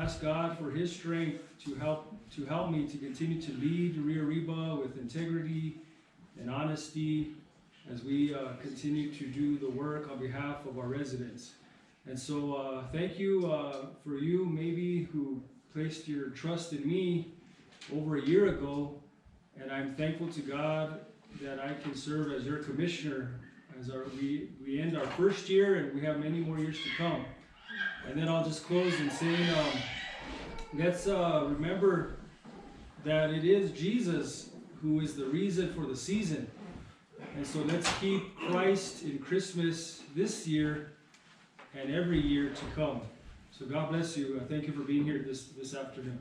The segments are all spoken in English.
ask God for His strength to help me to continue to lead Rio Arriba with integrity and honesty as we continue to do the work on behalf of our residents. And so thank you for you maybe who placed your trust in me over a year ago, and I'm thankful to God that I can serve as your commissioner as we end our first year, and we have many more years to come. And then I'll just close in saying, let's remember that it is Jesus who is the reason for the season. And so let's keep Christ in Christmas this year and every year to come. So God bless you. Thank you for being here this afternoon.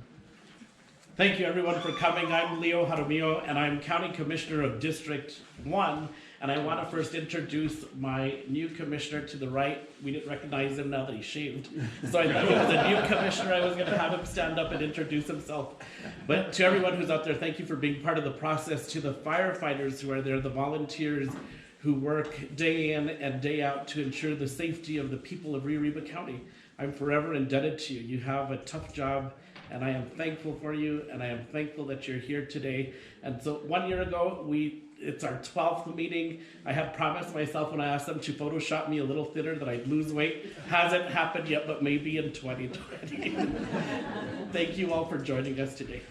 Thank you everyone for coming. I'm Leo Jaramillo and I'm County Commissioner of District 1. And I want to first introduce my new commissioner to the right. We didn't recognize him now that he shaved. So I thought he was a new commissioner. I was going to have him stand up and introduce himself. But to everyone who's out there, thank you for being part of the process. To the firefighters who are there, the volunteers who work day in and day out to ensure the safety of the people of Rio Arriba County. I'm forever indebted to you. You have a tough job, and I am thankful for you, and I am thankful that you're here today. And so 1 year ago, it's our 12th meeting. I have promised myself when I asked them to Photoshop me a little thinner that I'd lose weight. Hasn't happened yet, but maybe in 2020. Thank you all for joining us today.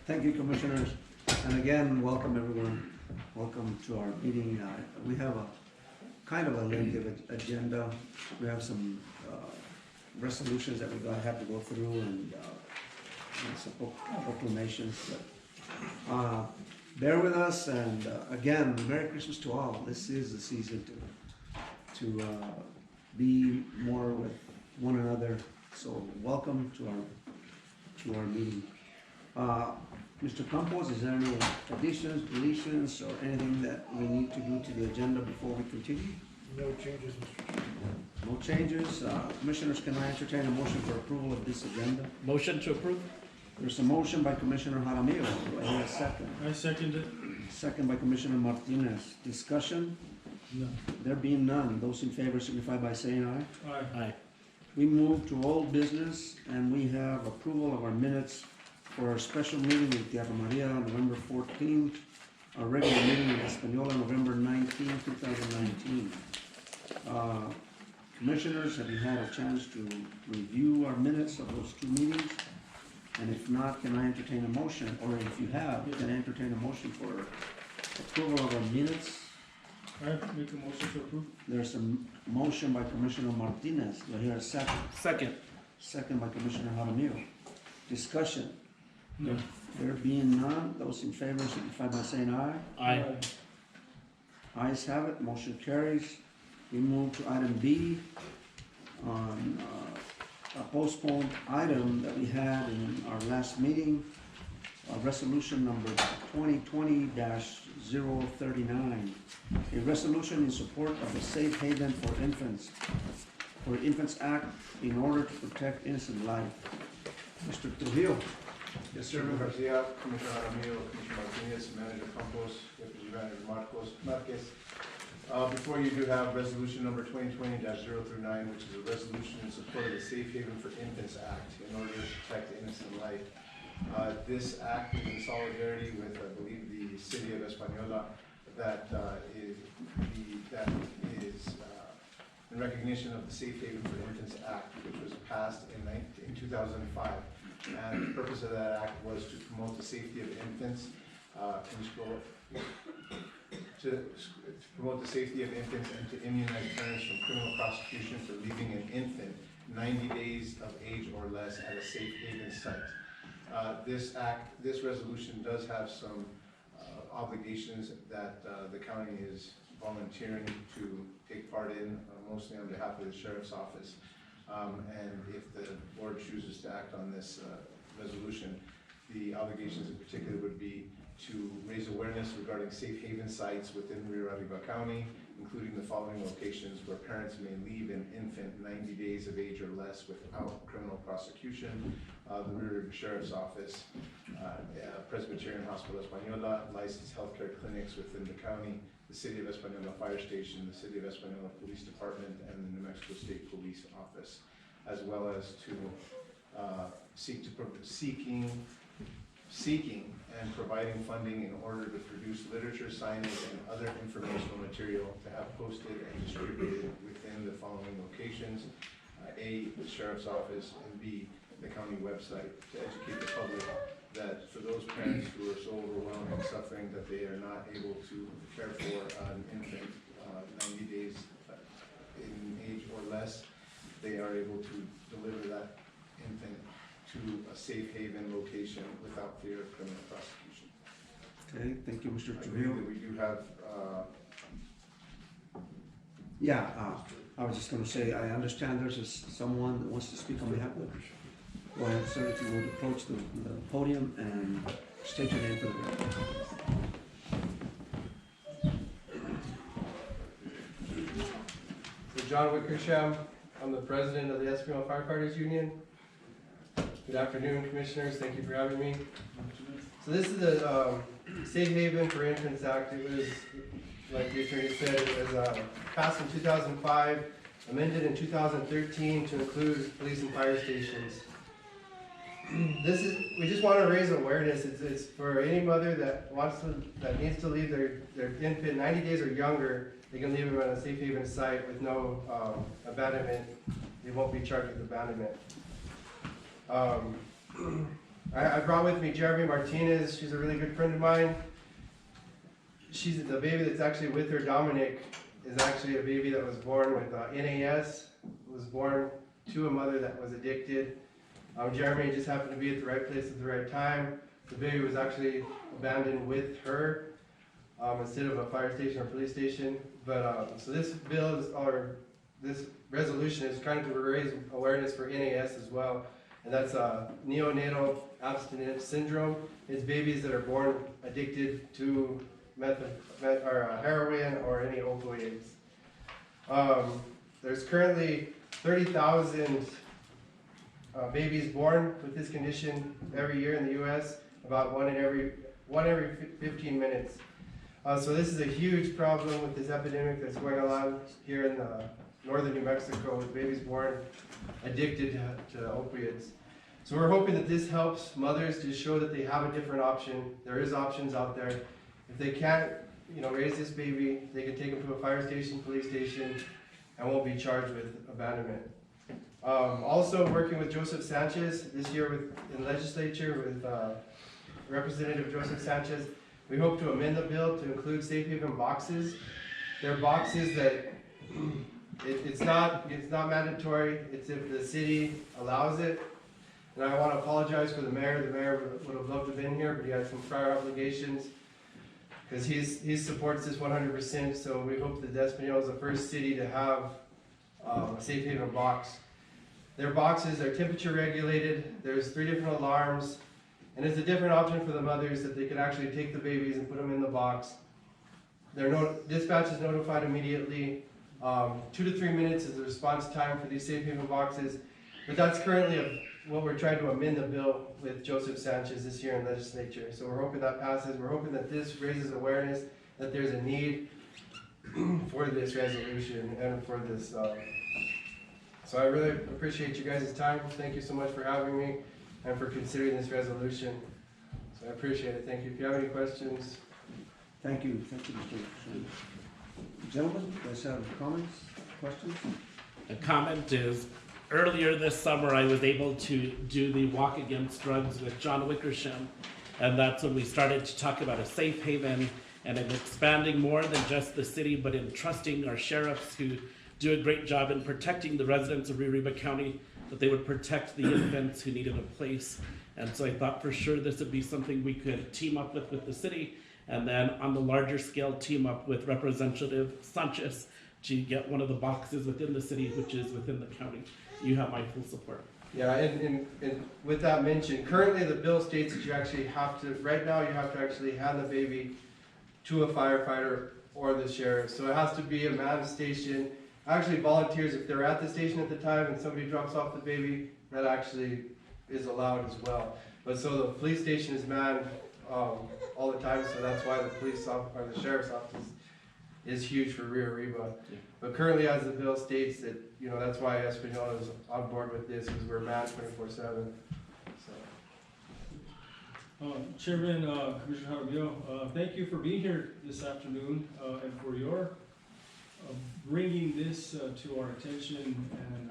Thank you, Commissioners. And again, welcome everyone. Welcome to our meeting. We have a kind of a lengthy agenda. We have some resolutions that we have to go through and some proclamations. But, bear with us, and again, Merry Christmas to all. This is the season to be more with one another. So welcome to our meeting. Mr. Campos, is there any additions, deletions, or anything that we need to do to the agenda before we continue? No changes, Mr. Chairman. No changes. Commissioners, can I entertain a motion for approval of this agenda? Motion to approve? There's a motion by Commissioner Jaramillo. Do I hear a second? I second it. Second by Commissioner Martinez. Discussion? No. There being none, those in favor signify by saying aye. Aye. Aye. We move to old business, and we have approval of our minutes for our special meeting in Tierrra on November 14th, our regular meeting in Española, November 19, 2019. Commissioners, have you had a chance to review our minutes of those two meetings? And if not, can I entertain a motion? Or if you have, can I entertain a motion for approval of our minutes? I make a motion to approve. There's a motion by Commissioner Martinez. Do I hear a second? Second. Second by Commissioner Jaramillo. Discussion? No. There being none, those in favor signify by saying aye. Aye. Ayes have it, motion carries. We move to item B on a postponed item that we had in our last meeting, resolution number 2020-039. A resolution in support of the Safe Haven for Infants Act in order to protect innocent life. Mr. Trujillo. Yes, sir. Chairman Garcia, Commissioner Jaramillo, Commissioner Martinez, Manager Campos, Deputy Manager Marquez. Before you do have resolution number 2020-039, which is a resolution in support of the Safe Haven for Infants Act in order to protect innocent life. This act is in solidarity with, I believe, the city of Española that is in recognition of the Safe Haven for Infants Act, which was passed in 2005. And the purpose of that act was to promote the safety of infants. To promote the safety of infants and to immunize parents from criminal prosecution for leaving an infant 90 days of age or less at a safe haven site. This resolution does have some obligations that the county is volunteering to take part in, mostly on behalf of the Sheriff's Office. And if the board chooses to act on this resolution, the obligations in particular would be to raise awareness regarding safe haven sites within Rio Arriba County, including the following locations where parents may leave an infant 90 days of age or less without criminal prosecution: the Rio Arriba Sheriff's Office, Presbyterian Hospital Española, licensed healthcare clinics within the county, the City of Española Fire Station, the City of Española Police Department, and the New Mexico State Police Office, as well as to seeking and providing funding in order to produce literature, signage, and other informational material to have posted and distributed within the following locations: A, the Sheriff's Office, and B, the county website, to educate the public that for those parents who are so overwhelmed and suffering that they are not able to care for an infant 90 days in age or less, they are able to deliver that infant to a safe haven location without fear of criminal prosecution. Okay, thank you, Mr. I believe Trujillo. that we do have, Yeah, I was just gonna say, I understand there's someone that wants to speak on behalf of. Go ahead, sir, if you would approach the podium and state your name for the record. So John Wickersham, I'm the president of the Espional Firefighters Union. Good afternoon, commissioners, thank you for having me. So this is the Safe Haven for Infants Act. It was, like the attorney said, it was passed in 2005, amended in 2013 to include police and fire stations. We just want to raise awareness. It's for any mother that needs to leave their infant 90 days or younger. They can leave them at a safe haven site with no abandonment. They won't be charged with abandonment. I brought with me Jeremy Martinez. She's a really good friend of mine. She's the baby that's actually with her, Dominic, is actually a baby that was born with NAS. Was born to a mother that was addicted. Jeremy just happened to be at the right place at the right time. The baby was actually abandoned with her instead of a fire station or police station. But so this bill is, or this resolution is trying to raise awareness for NAS as well, and that's neonatal abstinence syndrome. It's babies that are born addicted to heroin or any opioids. There's currently 30,000 babies born with this condition every year in the U.S. About one every 15 minutes. So this is a huge problem with this epidemic that's going on here in northern New Mexico with babies born addicted to opiates. So we're hoping that this helps mothers to show that they have a different option. There is options out there. If they can't, raise this baby, they can take them to a fire station, police station, and won't be charged with abandonment. Also working with Joseph Sanchez this year in legislature with Representative Joseph Sanchez, we hope to amend the bill to include safe haven boxes. They're boxes that it's not mandatory. It's if the city allows it. And I want to apologize for the mayor. The mayor would have loved to have been here, but he had some prior obligations because he supports this 100%. So we hope that Espional is the first city to have a safe haven box. Their boxes are temperature regulated. There's 3 different alarms. And it's a different option for the mothers that they could actually take the babies and put them in the box. Dispatch is notified immediately. 2 to 3 minutes is the response time for these safe haven boxes. But that's currently what we're trying to amend the bill with Joseph Sanchez this year in legislature. So we're hoping that passes. We're hoping that this raises awareness that there's a need for this resolution and for this. So I really appreciate you guys' time. Thank you so much for having me and for considering this resolution. So I appreciate it. Thank you. If you have any questions. Thank you, Mr. Shane. Gentlemen, you guys have comments, questions? The comment is, earlier this summer I was able to do the Walk Against Drugs with John Wickersham, and that's when we started to talk about a safe haven and in expanding more than just the city, but in trusting our sheriffs who do a great job in protecting the residents of Rio Arriba County, that they would protect the infants who needed a place. And so I thought for sure this would be something we could team up with the city, and then on the larger scale team up with Representative Sanchez to get one of the boxes within the city, which is within the county. You have my full support. Yeah, and with that mentioned, currently the bill states that you actually have to, right now you have to actually hand the baby to a firefighter or the sheriff. So it has to be a manned station. Actually volunteers, if they're at the station at the time and somebody drops off the baby, that actually is allowed as well. But so the police station is manned all the time, so that's why the police or the sheriff's office is huge for Rio Arriba. Yeah. But currently, as the bill states, that, you know, that's why Espanola is on board with this, because we're manned 24/7. So, Chairman, Commissioner Jaramillo, thank you for being here this afternoon, and for your bringing this to our attention. And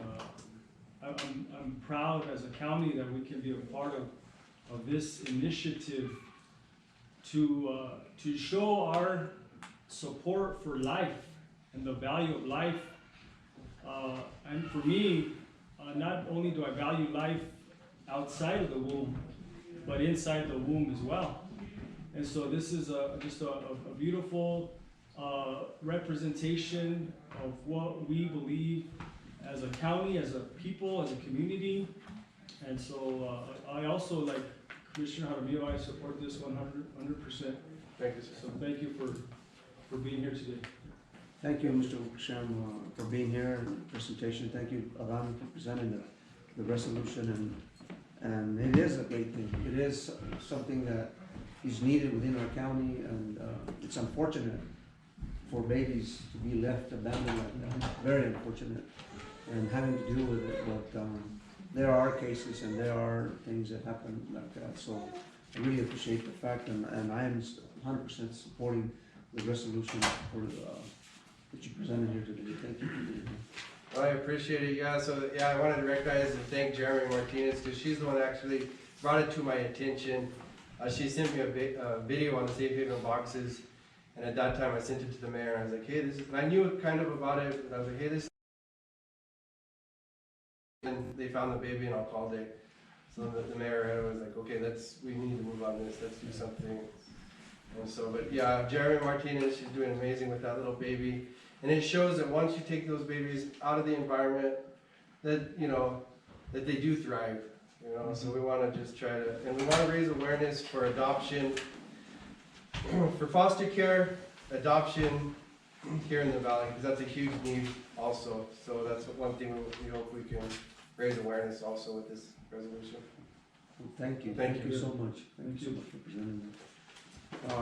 I'm proud as a county that we can be a part of this initiative to show our support for life and the value of life. And for me, not only do I value life outside of the womb, but inside the womb as well. And so this is just a beautiful representation of what we believe as a county, as a people, as a community. And so I also, like Commissioner Jaramillo, I support this 100%. thank you, sir. So thank you for being here today. Thank you, Mr. Shem, for being here and the presentation. Thank you, Alan, for presenting the resolution. And it is a great thing. It is something that is needed within our county, and it's unfortunate for babies to be left abandoned like that. Very unfortunate, and having to deal with it. But there are cases and there are things that happen like that. So I really appreciate the fact, and I am 100% supporting the resolution for that you presented here today. Thank you for being here. Well, I appreciate it. Yeah, so I wanted to recognize and thank Jeremy Martinez, because she's the one that actually brought it to my attention. She sent me a video on the safe haven boxes, and at that time I sent it to the mayor. And I was like, hey, this is, and I knew kind of about it, but I was like, hey, this. And they found the baby, and I called it. So the mayor was like, okay, we need to move on this. Let's do something. And so, but yeah, Jeremy Martinez, she's doing amazing with that little baby. And it shows that once you take those babies out of the environment, that, you know, that they do thrive, you know. So we want to just try to, and we want to raise awareness for adoption, for foster care, adoption here in the valley, because that's a huge need also. So that's one thing we hope we can raise awareness also with this resolution. Thank you. Thank you. So much. Thank you so much for presenting that.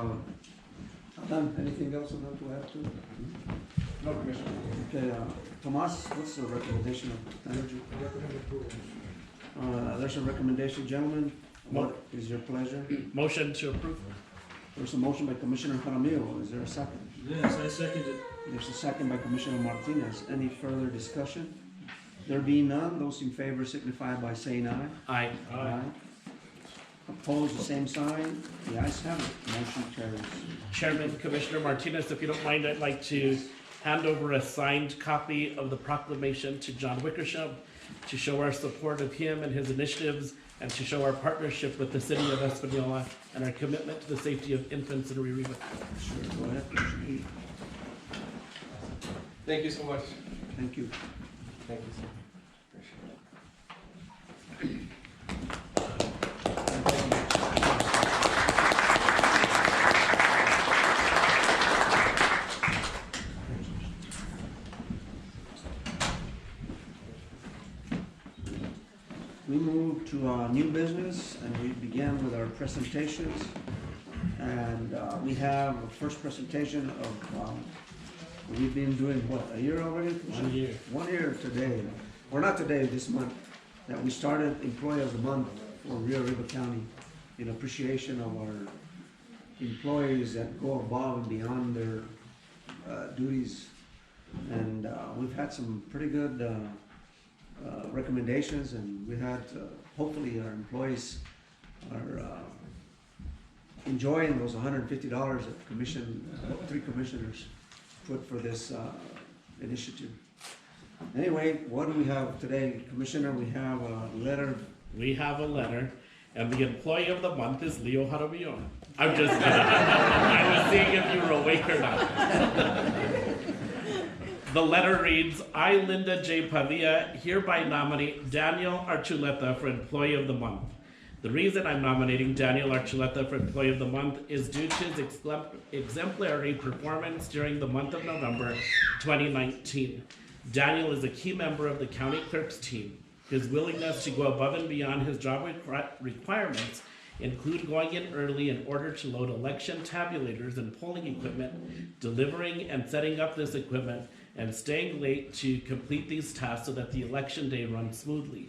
Alan, anything else on that to add to? No, Commissioner. Okay, Tomas, what's the recommendation of the manager? There's a recommendation, gentlemen. What is your pleasure? Motion to approve. There's a motion by Commissioner Jaramillo. Is there a second? Yes, I second it. There's a second by Commissioner Martinez. Any further discussion? There being none, those in favor signify by saying aye. Aye. Aye. Opposed, the same sign. The ayes have it. Motion carries. Chairman, Commissioner Martinez, if you don't mind, I'd like to hand over a signed copy of the proclamation to John Wickersham to show our support of him and his initiatives, and to show our partnership with the city of Espanola and our commitment to the safety of infants in Rio Arriba. Sure, go ahead. Thank you so much. Thank you. Thank you, sir. Appreciate it. We move to new business, and we begin with our presentations. And we have a first presentation of, we've been doing what, a year already? 1 year. 1 year today, or not today, this month, that we started Employee of the Month for Rio Arriba County in appreciation of our employees that go above and beyond their duties. And we've had some pretty good recommendations, and we had, hopefully our employees are enjoying those $150 that three commissioners put for this initiative. Anyway, what do we have today, Commissioner? We have a letter. We have a letter, and the employee of the month is Leo Jaramillo. I'm just kidding. I was seeing if you were awake or not. The letter reads, I, Linda J. Padilla, hereby nominate Daniel Archuleta for Employee of the Month. The reason I'm nominating Daniel Archuleta for Employee of the Month is due to his exemplary performance during the month of November 2019. Daniel is a key member of the county clerk's team. His willingness to go above and beyond his job requirements include going in early in order to load election tabulators and polling equipment, delivering and setting up this equipment, and staying late to complete these tasks so that the election day runs smoothly.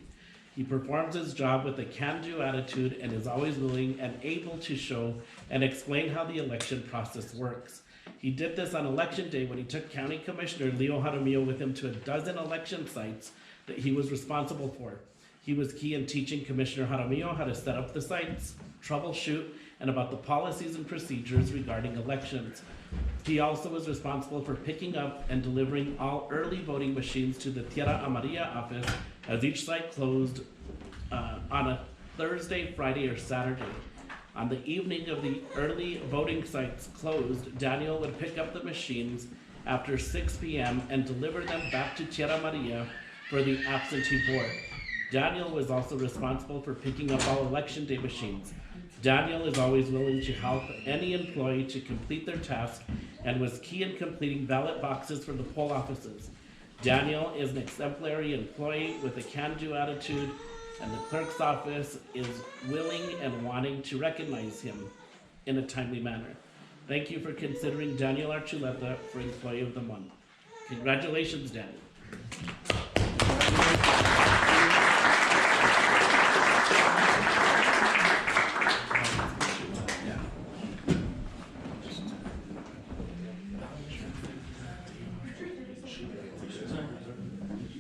He performs his job with a can-do attitude and is always willing and able to show and explain how the election process works. He did this on election day when he took County Commissioner Leo Jaramillo with him to a dozen election sites that he was responsible for. He was key in teaching Commissioner Jaramillo how to set up the sites, troubleshoot, and about the policies and procedures regarding elections. He also was responsible for picking up and delivering all early voting machines to the Tierrra Amarillo office as each site closed on a Thursday, Friday, or Saturday. On the evening of the early voting sites closed, Daniel would pick up the machines after 6 p.m. and deliver them back to Tierrra Amarillo for the absentee board. Daniel was also responsible for picking up all election day machines. Daniel is always willing to help any employee to complete their task and was key in completing ballot boxes for the poll offices. Daniel is an exemplary employee with a can-do attitude, and the clerk's office is willing and wanting to recognize him in a timely manner. Thank you for considering Daniel Archuleta for Employee of the Month. Congratulations, Daniel.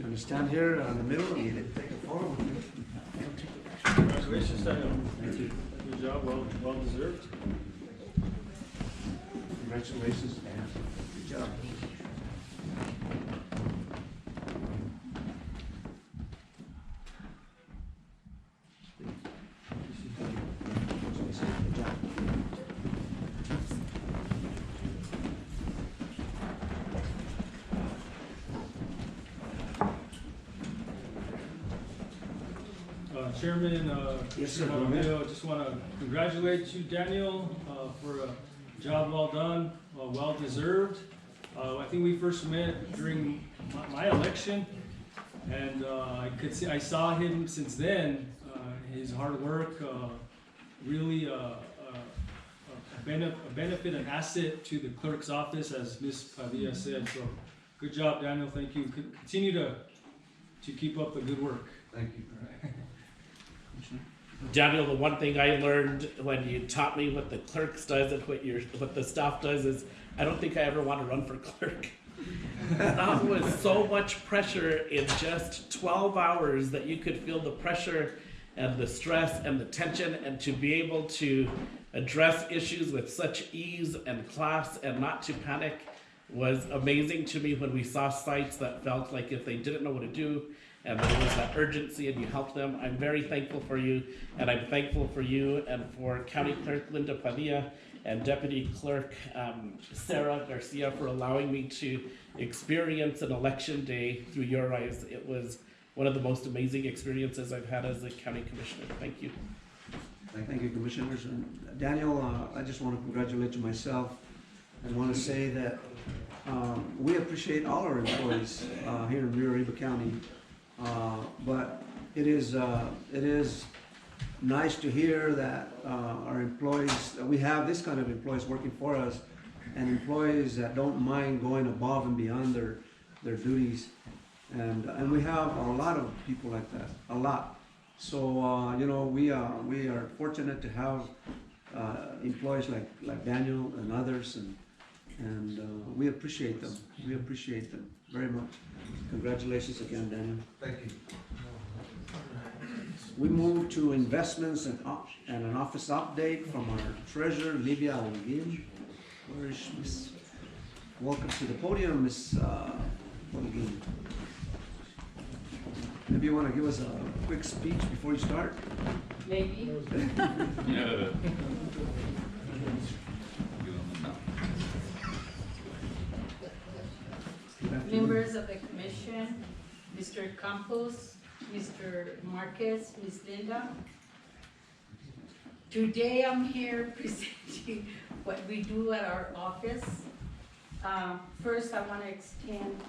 You stand here in the middle and you take a photo with you. Congratulations, Daniel. Good job, well deserved. Congratulations, Dan. Good job. Chairman, Yes, sir. Commissioner Jaramillo, I just want to congratulate you, Daniel, for a job well done, well deserved. I think we first met during my election, and I saw him since then. His hard work really a benefit, an asset to the clerk's office, as Ms. Padilla said. So, good job, Daniel. Thank you. Continue to keep up the good work. Thank you. Daniel, the one thing I learned when you taught me what the clerks does and what the staff does is I don't think I ever want to run for clerk. That was so much pressure in just 12 hours that you could feel the pressure and the stress and the tension, and to be able to address issues with such ease and class and not to panic was amazing to me when we saw sites that felt like if they didn't know what to do and there was that urgency and you helped them. I'm very thankful for you, and I'm thankful for you and for County Clerk Linda Padilla and Deputy Clerk Sarah Garcia for allowing me to experience an election day through your eyes. It was one of the most amazing experiences I've had as a county commissioner. Thank you. Thank you, Commissioners. And Daniel, I just want to congratulate you myself and want to say that we appreciate all our employees here in Rio Arriba County. But it is nice to hear that our employees, that we have this kind of employees working for us, and employees that don't mind going above and beyond their duties. And we have a lot of people like that, a lot. So you know, we are fortunate to have employees like Daniel and others, and we appreciate them. We appreciate them very much. Congratulations again, Daniel. Thank you. We move to investments and an office update from our treasurer, Livia Holguin. Where is Miss? Welcome to the podium, Miss Holguin. Maybe you want to give us a quick speech before you start? Maybe. Members of the commission, Mr. Campos, Mr. Marquez, Ms. Linda. Today I'm here presenting what we do at our office. First, I want to extend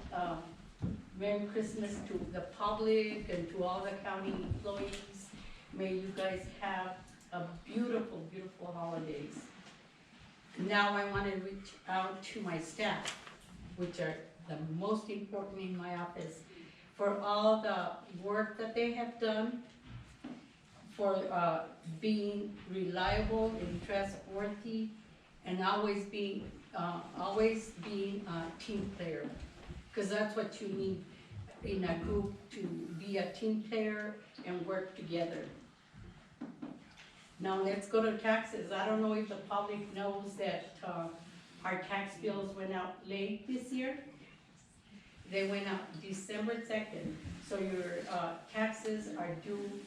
Merry Christmas to the public and to all the county employees. May you guys have a beautiful, beautiful holidays. Now I want to reach out to my staff, which are the most important in my office, for all the work that they have done, for being reliable and trustworthy, and always being a team player, because that's what you need in a group, to be a team player and work together. Now let's go to taxes. I don't know if the public knows that our tax bills went out late this year. They went out December 2nd, so your taxes are due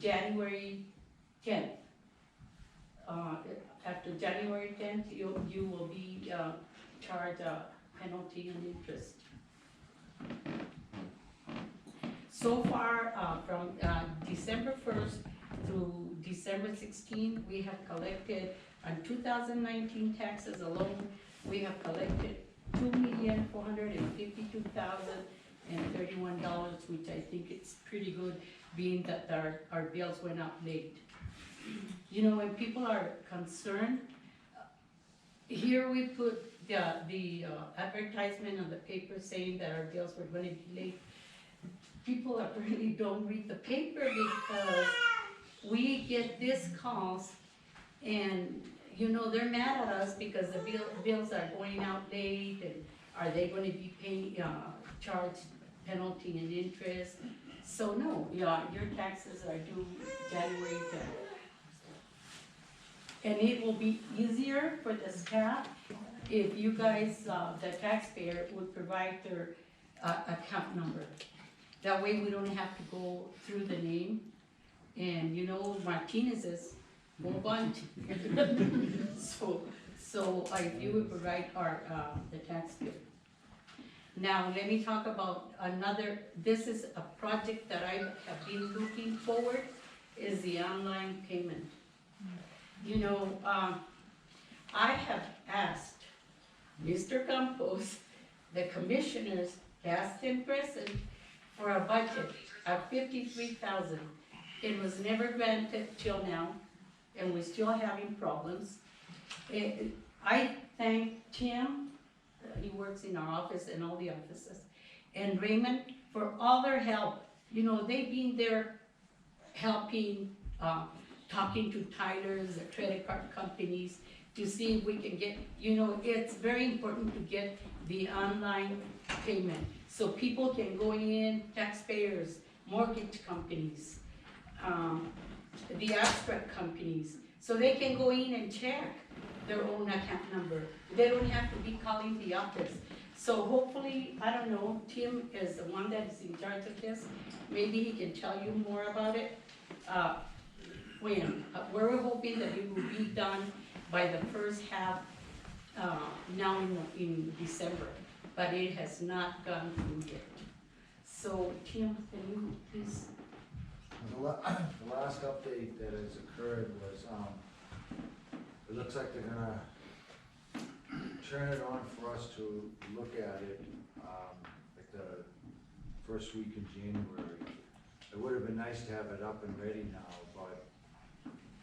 January 10th. After January 10th, you will be charged a penalty and interest. So far, from December 1st through December 16th, we have collected, on 2019 taxes alone, we have collected $2,452,031, which I think it's pretty good, being that our bills went out late. You know, when people are concerned, here we put the advertisement on the paper saying that our bills were going to be late. People apparently don't read the paper, because we get these calls, and you know, they're mad at us because the bills are going out late, and are they going to be paying charged penalty and interest? So no, your taxes are due January 10th. And it will be easier for the staff if you guys, the taxpayer, would provide their account number. That way we don't have to go through the name. And you know, Martinez's whole bunch. So if you would provide the tax bill. Now, let me talk about another, this is a project that I have been looking forward, is the online payment. You know, I have asked Mr. Campos, the commissioners, past and present, for a budget of $53,000. It was never granted till now, and we're still having problems. I thank Tim, he works in our office and all the offices, and Raymond for all their help. You know, they've been there helping, talking to Tyler's, the credit card companies, to see if we can get, you know, it's very important to get the online payment, so people can go in, taxpayers, mortgage companies, the abstract companies, so they can go in and check their own account number. They don't have to be calling the office. So hopefully, I don't know, Tim is the one that is in charge of this. Maybe he can tell you more about it. We're hoping that it will be done by the first half, now in December, but it has not gone through yet. So Tim, can you please? The last update that has occurred was, it looks like they're gonna turn it on for us to look at it, like the first week in January. It would have been nice to have it up and ready now, but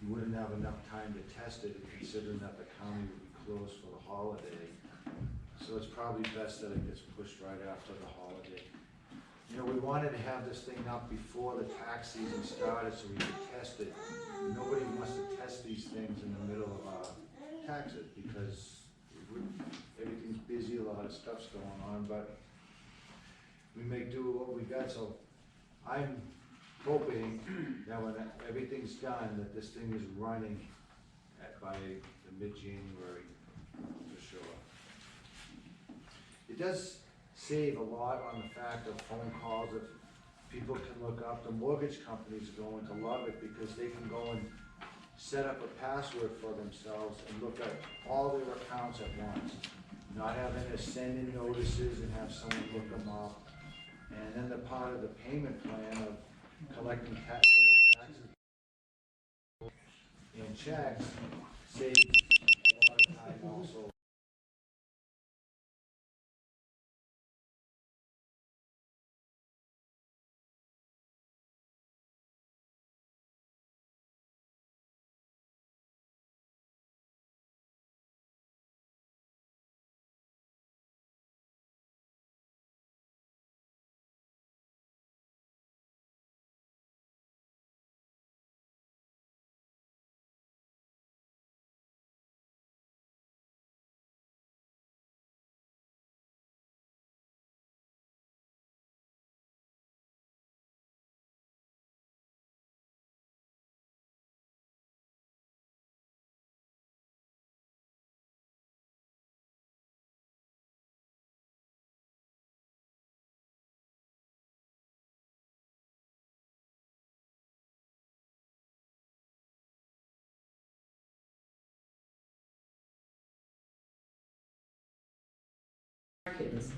you wouldn't have enough time to test it, considering that the county would be closed for the holiday. So it's probably best that it gets pushed right after the holiday. You know, we wanted to have this thing up before the tax season started so we could test it. Nobody wants to test these things in the middle of taxes, because everything's busy, a lot of stuff's going on, but we make do with what we got. So I'm hoping that when everything's done, that this thing is running by the mid-January for sure. It does save a lot on the fact of phone calls that people can look up. The mortgage companies are going to love it, because they can go and set up a password for themselves and look at all their accounts at once, not having to send in notices and have someone look them up. And then the part of the payment plan of collecting taxes and checks saves a lot of time also.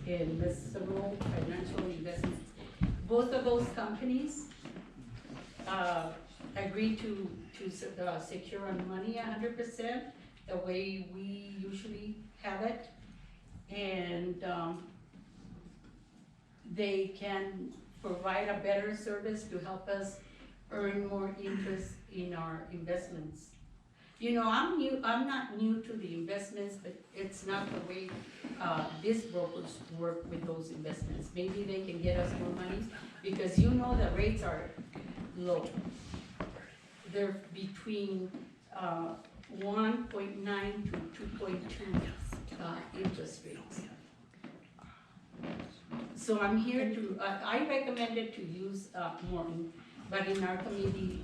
in several financial investments. Both of those companies agreed to secure our money 100%, the way we usually have it. And they can provide a better service to help us earn more interest in our investments. You know, I'm not new to the investments, but it's not the way these brokers work with those investments. Maybe they can get us more money, because you know the rates are low. They're between 1.9 to 2.2 interest rates. So I'm here to, I recommended to use Morton, but in our committee,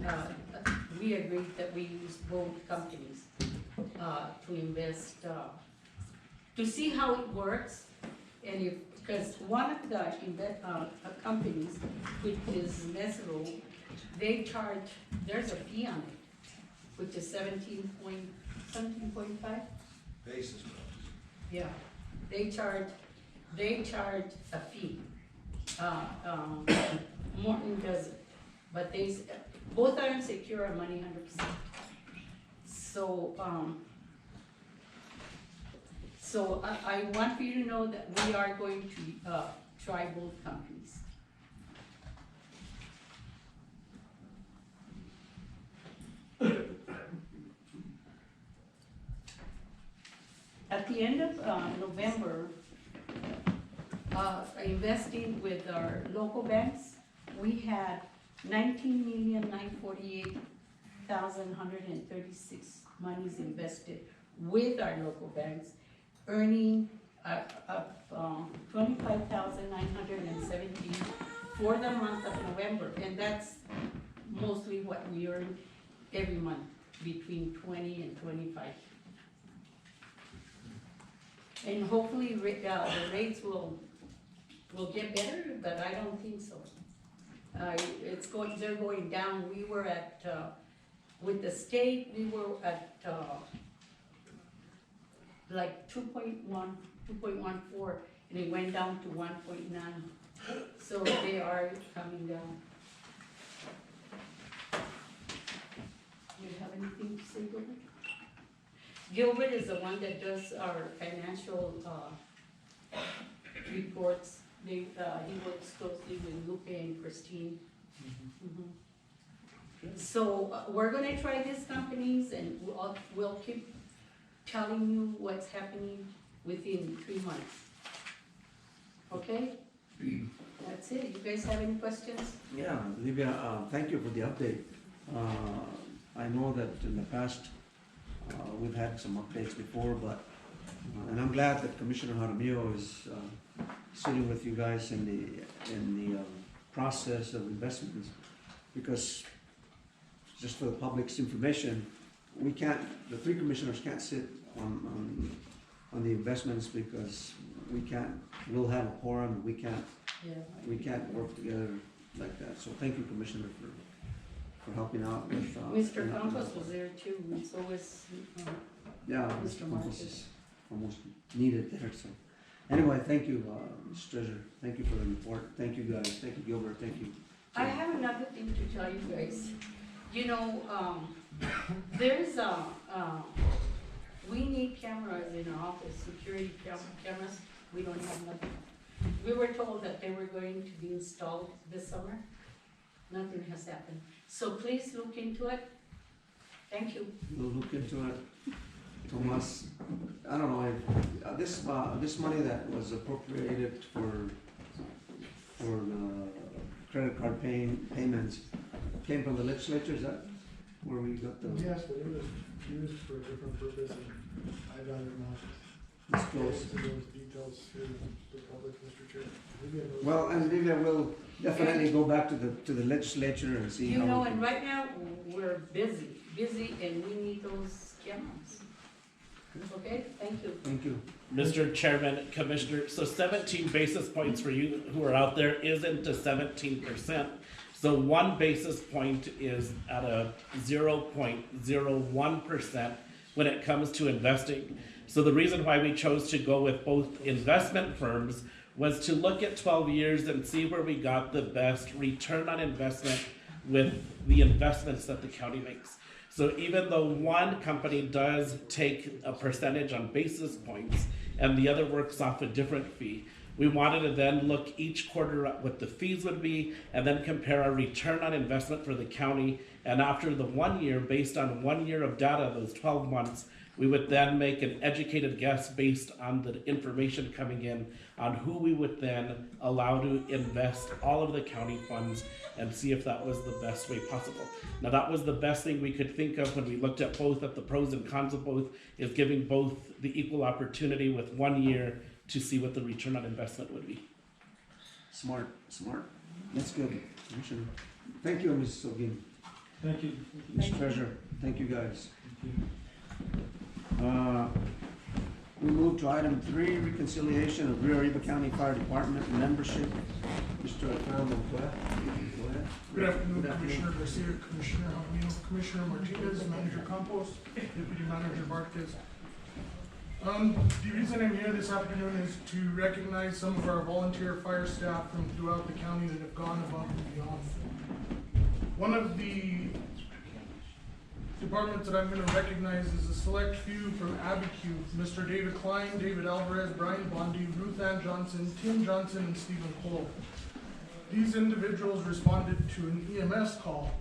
we agreed that we use both companies to invest, to see how it works. And if, because one of the companies, which is Mesro, they charge, there's a fee on it, which is 17.5. Basis points. Yeah, they charge a fee. Morton doesn't, but both are secure our money 100%. So, I want for you to know that we are going to try both companies. At the end of November, investing with our local banks, we had 19,948,136 monies invested with our local banks, earning 25,917 for the month of November, and that's mostly what we earn every month, between 20 and 25. And hopefully the rates will get better, but I don't think so. They're going down. We were at, with the state, we were at like 2.1, 2.14, and it went down to 1.9. So they are coming down. Do you have anything to say, Gilbert? Gilbert is the one that does our financial reports. He works closely with Lupe and Christine. So we're gonna try these companies, and we'll keep telling you what's happening within 3 months. Okay? That's it. You guys have any questions? Yeah, Livia, thank you for the update. I know that in the past, we've had some updates before, but, and I'm glad that Commissioner Jaramillo is sitting with you guys in the process of investments, because just for the public's information, we can't, the 3 commissioners can't sit on the investments, because we'll have a quorum, and we can't work together like that. So thank you, Commissioner, for helping out with. Mr. Campos was there too, and so was, Yeah, Mr. Mr. Campos Marcus. is almost needed there, so. Anyway, thank you, Mr. Treasurer. Thank you for the report. Thank you, guys. Thank you, Gilbert. Thank you. I have another thing to tell you guys. You know, there's we need cameras in our office, security cameras. We don't have nothing. We were told that they were going to be installed this summer. Nothing has happened. So please look into it. Thank you. We'll look into it. Tomas, I don't know, this money that was appropriated for the credit card payments came from the legislature, is that where we got the? Yes, but it was used for a different purpose, and I'd rather not Disclose. get into those details here in the public, Mr. Chair. Well, and Livia will definitely go back to the legislature and see how. You know, we and can- right now, we're busy, and we need those cameras. Okay, thank you. Thank you. Mr. Chairman, Commissioner, so 17 basis points for you who are out there isn't to 17%. So 1 basis point is at a 0.01% when it comes to investing. So the reason why we chose to go with both investment firms was to look at 12 years and see where we got the best return on investment with the investments that the county makes. So even though one company does take a percentage on basis points and the other works off a different fee, we wanted to then look each quarter at what the fees would be and then compare our return on investment for the county. And after the 1 year, based on 1 year of data, those 12 months, we would then make an educated guess based on the information coming in on who we would then allow to invest all of the county funds and see if that was the best way possible. Now that was the best thing we could think of when we looked at both, at the pros and cons of both, is giving both the equal opportunity with 1 year to see what the return on investment would be. Smart, smart. That's good, Commissioner. Thank you, Mrs. Ogin. Thank you. Mr. Treasurer, thank you guys. We move to item 3, reconciliation of Rio Arriba County Fire Department membership. Mr. Alcalde, go ahead. Good afternoon, Commissioner Garcia, Commissioner Amarillo, Commissioner Martinez, Manager Campos, Deputy Manager Barquez. The reason I'm here this afternoon is to recognize some of our volunteer fire staff from throughout the county that have gone above and beyond. One of the departments that I'm going to recognize is a select few from ABQ, Mr. David Klein, David Alvarez, Brian Bondi, Ruth Ann Johnson, Tim Johnson, and Stephen Cole. These individuals responded to an EMS call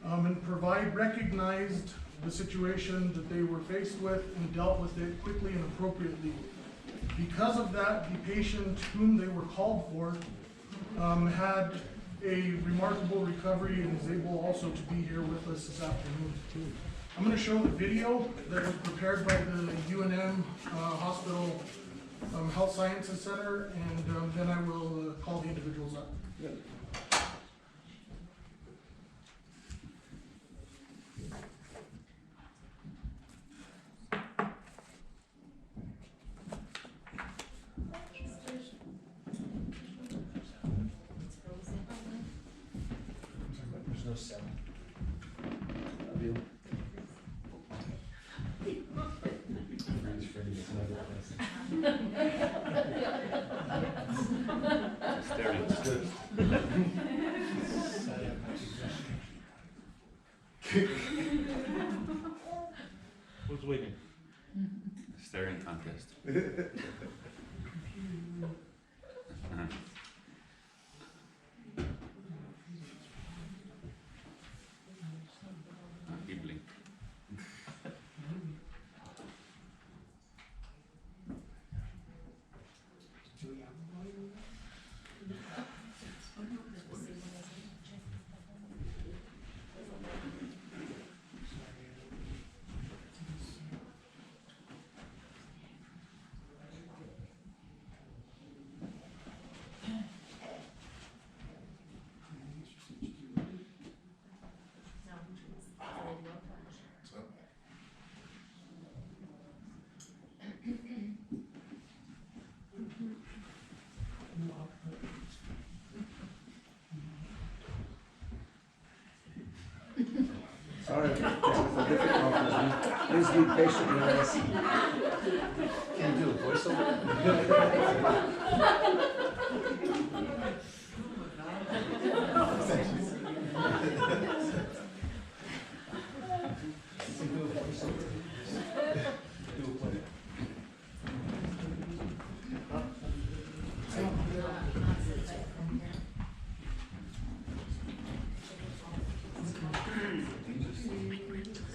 and recognized the situation that they were faced with and dealt with it quickly and appropriately. Because of that, the patient whom they were called for had a remarkable recovery and is able also to be here with us this afternoon. I'm going to show the video that was prepared by the UNM Hospital Health Sciences Center, and then I will call the individuals up. There's no sound. Love you. Who's winning? Staring contest. He blinked. Sorry for technical difficulties. Please be patient with us. Can you do a voiceover?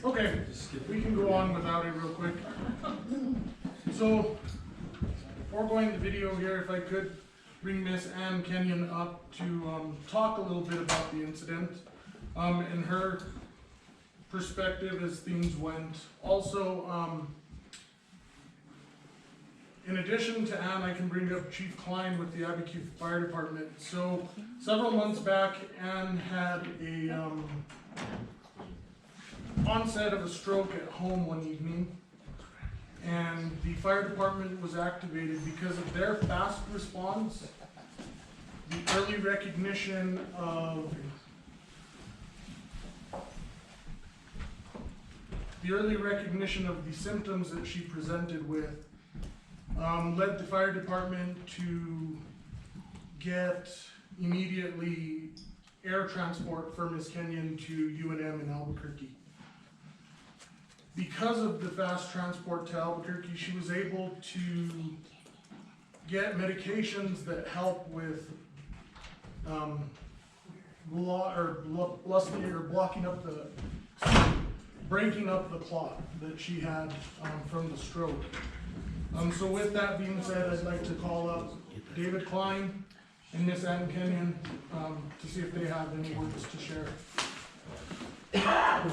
Okay, we can go on without it real quick. So, before going to the video here, if I could bring Miss Ann Kenyon up to talk a little bit about the incident and her perspective as things went. Also, in addition to Ann, I can bring up Chief Klein with the Abiquiu Fire Department. So, several months back, Ann had a onset of a stroke at home one evening, and the fire department was activated because of their fast response, the early recognition of the symptoms that she presented with, led the fire department to get immediately air transport for Miss Kenyon to UNM in Albuquerque. Because of the fast transport to Albuquerque, she was able to get medications that help with breaking up the clot that she had from the stroke. So with that being said, I'd like to call up David Klein and Miss Ann Kenyon to see if they have any words to share. I'm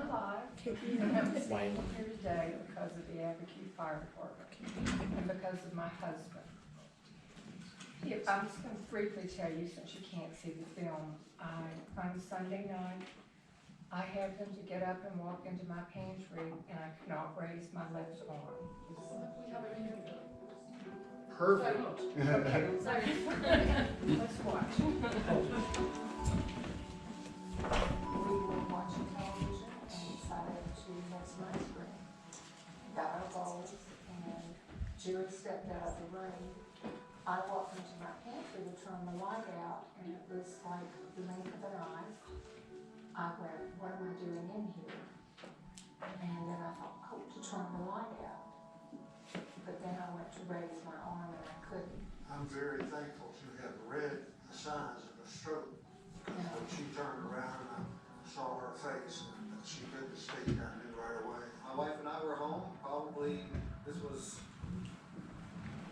alive, and I'm standing here today because of the Abiquiu Fire Department and because of my husband. I'm just going to briefly tell you, since you can't see the film, on Sunday night, I had him to get up and walk into my pantry, and I could not raise my left arm. Perfect. Okay, let's watch. We were watching television and decided to have some ice cream. Got our bowls, and Jerry stepped out of the rain. I walked into my pantry to turn the light out, and it was like the blink of an eye. I went, what am I doing in here? And then I thought, oh, to turn the light out. But then I went to raise my arm and I couldn't. I'm very thankful to have read the signs of a stroke. When she turned around and I saw her face and that she couldn't speak, I knew right away. My wife and I were home, probably, this was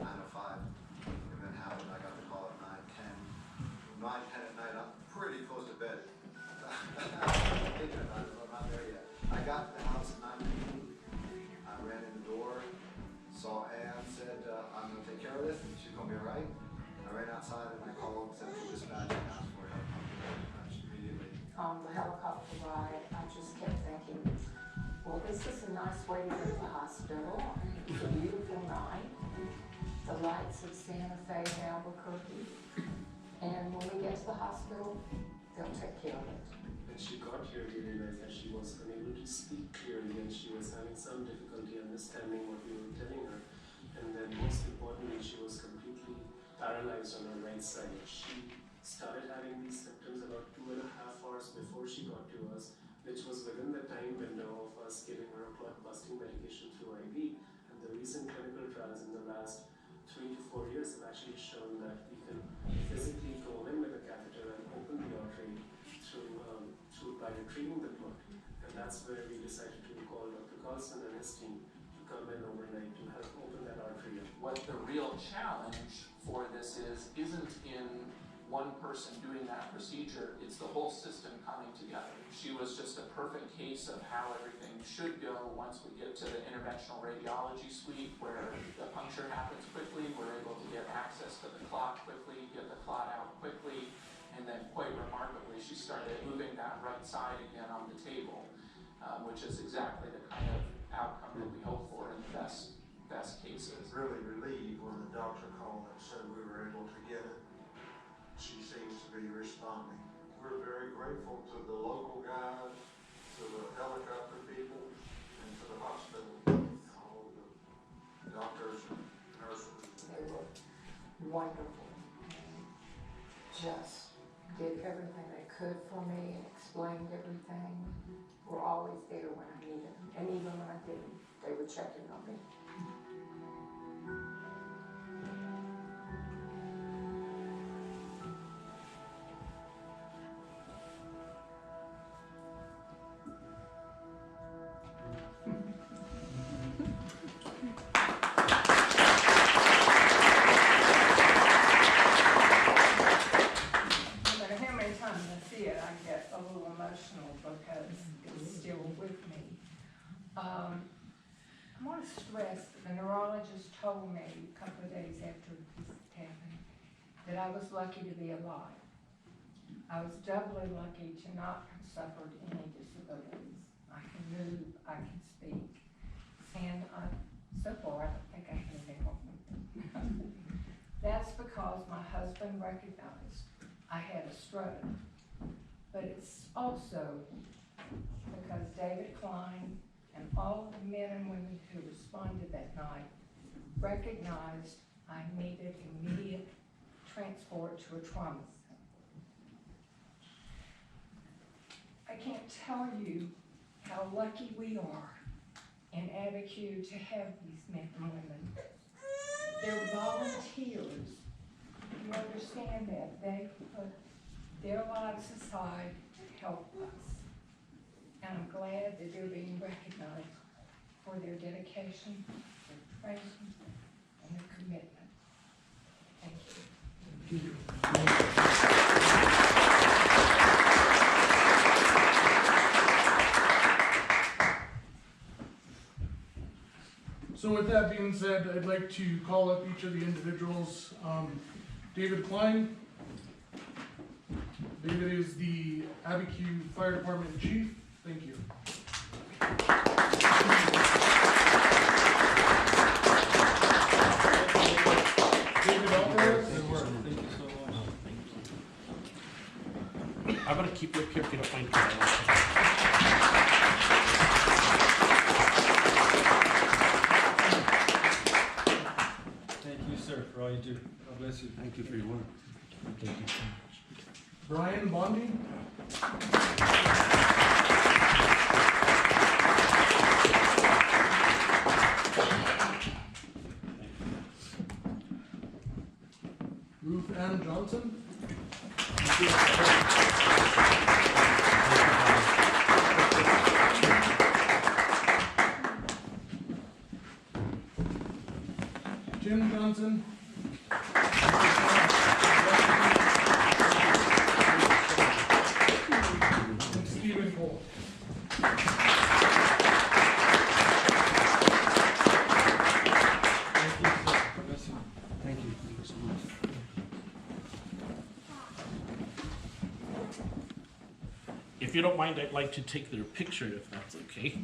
9:05, and then happened, I got the call at 9:10. 9:10 at night, I'm pretty close to bed. I'm thinking about it, but I'm not there yet. I got to the house at 9:15, I ran in the door, saw Ann, said, I'm gonna take care of this, and she's gonna be all right. I ran outside and I called Central Dispatch and asked for help immediately. On the helicopter ride, I just kept thinking, well, this is a nice way to go to the hospital. It's a beautiful night. The lights of Santa Fe and Albuquerque. And when we get to the hospital, they'll take care of it. When she got here, we realized that she was unable to speak clearly and she was having some difficulty understanding what we were telling her. And then most importantly, she was completely paralyzed on her right side. She started having these symptoms about 2.5 hours before she got to us, which was within the time window of us giving her a clot busting medication through IV. And the recent clinical trials in the last 3 to 4 years have actually shown that we can physically go in with a catheter and open the artery by retrieving the clot. And that's where we decided to call Dr. Carlson and his team to come in overnight to help open that artery up. What the real challenge for this isn't in one person doing that procedure, it's the whole system coming together. She was just a perfect case of how everything should go once we get to the interventional radiology suite where the puncture happens quickly, we're able to get access to the clot quickly, get the clot out quickly, and then quite remarkably she started moving that right side again on the table, which is exactly the kind of outcome that we hope for in the best cases. Really relieved when the doctor called and said we were able to get it. She seems to be responding. We're very grateful to the local guys, to the helicopter people, and to the hospital, all of the doctors and nurses. They were wonderful. Just did everything they could for me and explained everything. Were always there when I needed them. And even when I didn't, they were checking on me. I want to stress that the neurologist told me a couple of days after this happened that I was lucky to be alive. I was doubly lucky to not have suffered any disabilities. I can move, I can speak, and so far I don't think I have unrecognized. I had a stroke. But it's also because David Klein and all of the men and women who responded that night recognized I needed immediate transport to a trauma center. I can't tell you how lucky we are in Abiquiu to have these men and women. They're volunteers. You understand that? They put their lives aside to help us. And I'm glad that they're being recognized for their dedication, their training, and their commitment. Thank you. So with that being said, I'd like to call up each of the individuals. David Klein. David is the Abiquiu Fire Department Chief. Thank you. David Alvarez. I'm gonna keep you up here if you don't mind. Thank you, sir, for all you do. God bless you. Thank you for your work. Thank you. Brian Bondi. Ruth Ann Johnson. Tim Johnson. And Stephen Cole. Thank you, sir. God bless you. Thank you. Thank you so much. If you don't mind, I'd like to take their picture if that's okay.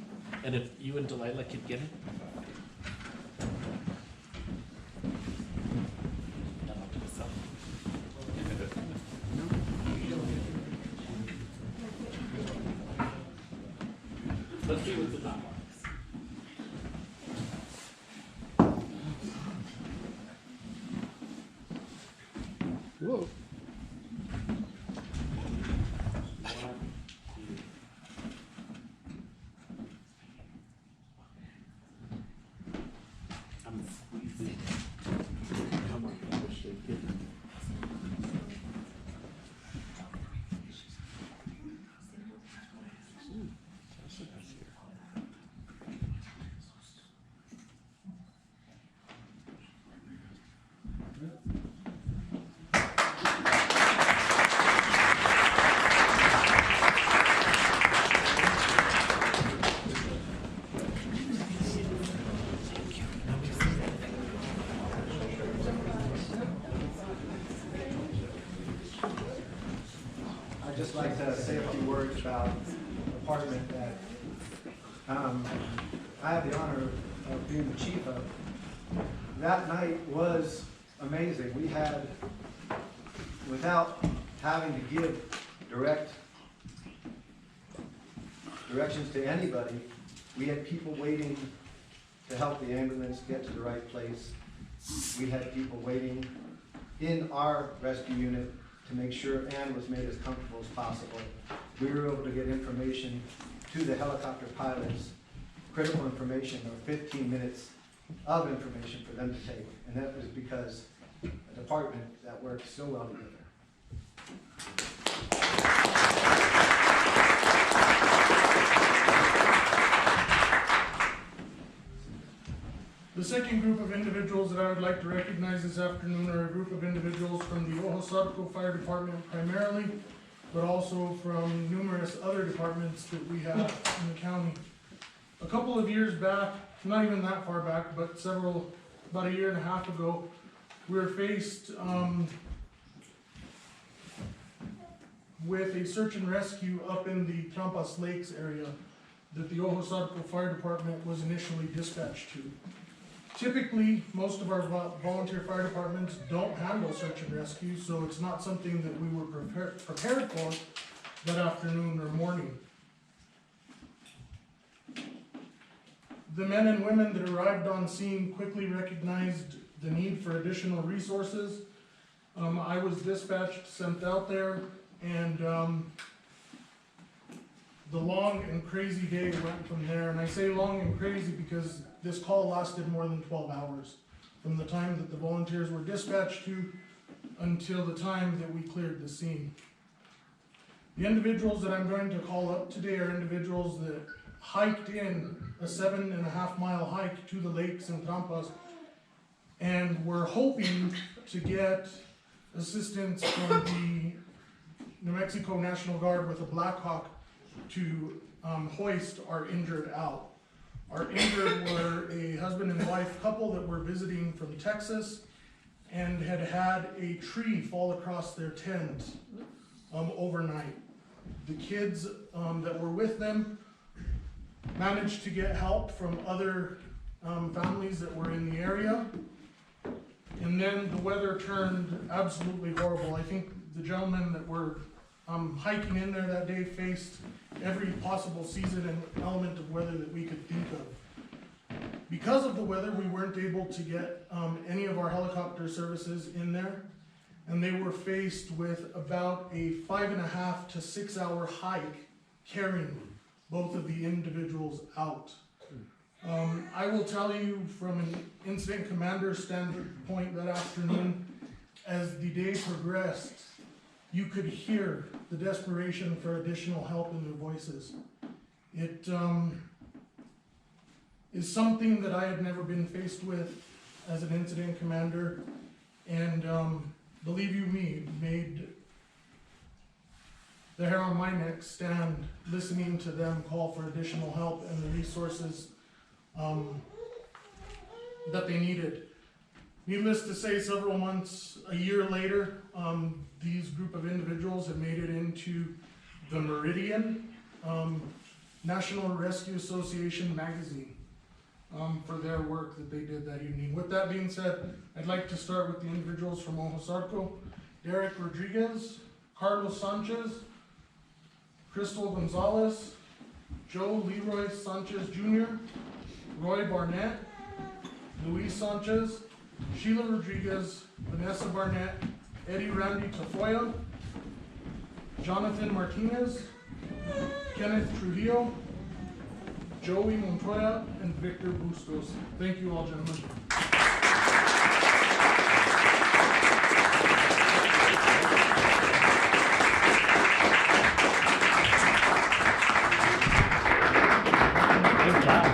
And if you and Delilah could get it. And I'll do this up. Let's see what's in that box. Whoa. I'm squeezing. Come on, shake it. I'd just like to say a few words about the department that I have the honor of being the chief of. That night was amazing. We had, without having to give directions to anybody, we had people waiting to help the ambulance get to the right place. We had people waiting in our rescue unit to make sure Ann was made as comfortable as possible. We were able to get information to the helicopter pilots, critical information, or 15 minutes of information for them to take. And that was because a department that works so well together. The second group of individuals that I would like to recognize this afternoon are a group of individuals from the Ojosarco Fire Department primarily, but also from numerous other departments that we have in the county. A couple of years back, not even that far back, but about a year and a half ago, we were faced with a search and rescue up in the Trampas Lakes area that the Ojosarco Fire Department was initially dispatched to. Typically, most of our volunteer fire departments don't handle search and rescue, so it's not something that we were prepared for that afternoon or morning. The men and women that arrived on scene quickly recognized the need for additional resources. I was dispatched, sent out there, and the long and crazy day went from there. And I say long and crazy because this call lasted more than 12 hours. From the time that the volunteers were dispatched to until the time that we cleared the scene. The individuals that I'm going to call up today are individuals that hiked in a 7.5 mile hike to the lakes in Trampas and were hoping to get assistance from the New Mexico National Guard with a Black Hawk to hoist our injured out. Our injured were a husband and wife couple that were visiting from Texas and had had a tree fall across their tent overnight. The kids that were with them managed to get help from other families that were in the area. And then the weather turned absolutely horrible. I think the gentlemen that were hiking in there that day faced every possible season and element of weather that we could think of. Because of the weather, we weren't able to get any of our helicopter services in there, and they were faced with about a 5.5 to 6 hour hike carrying both of the individuals out. I will tell you from an incident commander standpoint that afternoon, as the day progressed, you could hear the desperation for additional help in their voices. It is something that I had never been faced with as an incident commander, and believe you me, made the hair on my neck stand listening to them call for additional help and the resources that they needed. Needless to say, several months, a year later, these group of individuals have made it into the Meridian National Rescue Association magazine for their work that they did that evening. With that being said, I'd like to start with the individuals from Ojos Arco: Derek Rodriguez, Carlos Sanchez, Crystal Gonzalez, Joe Leroy Sanchez Jr., Roy Barnett, Luis Sanchez, Sheila Rodriguez, Vanessa Barnett, Eddie Randy Tafoya, Jonathan Martinez, Kenneth Trujillo, Joey Montoya, and Victor Bustos. Thank you all, gentlemen. Good job.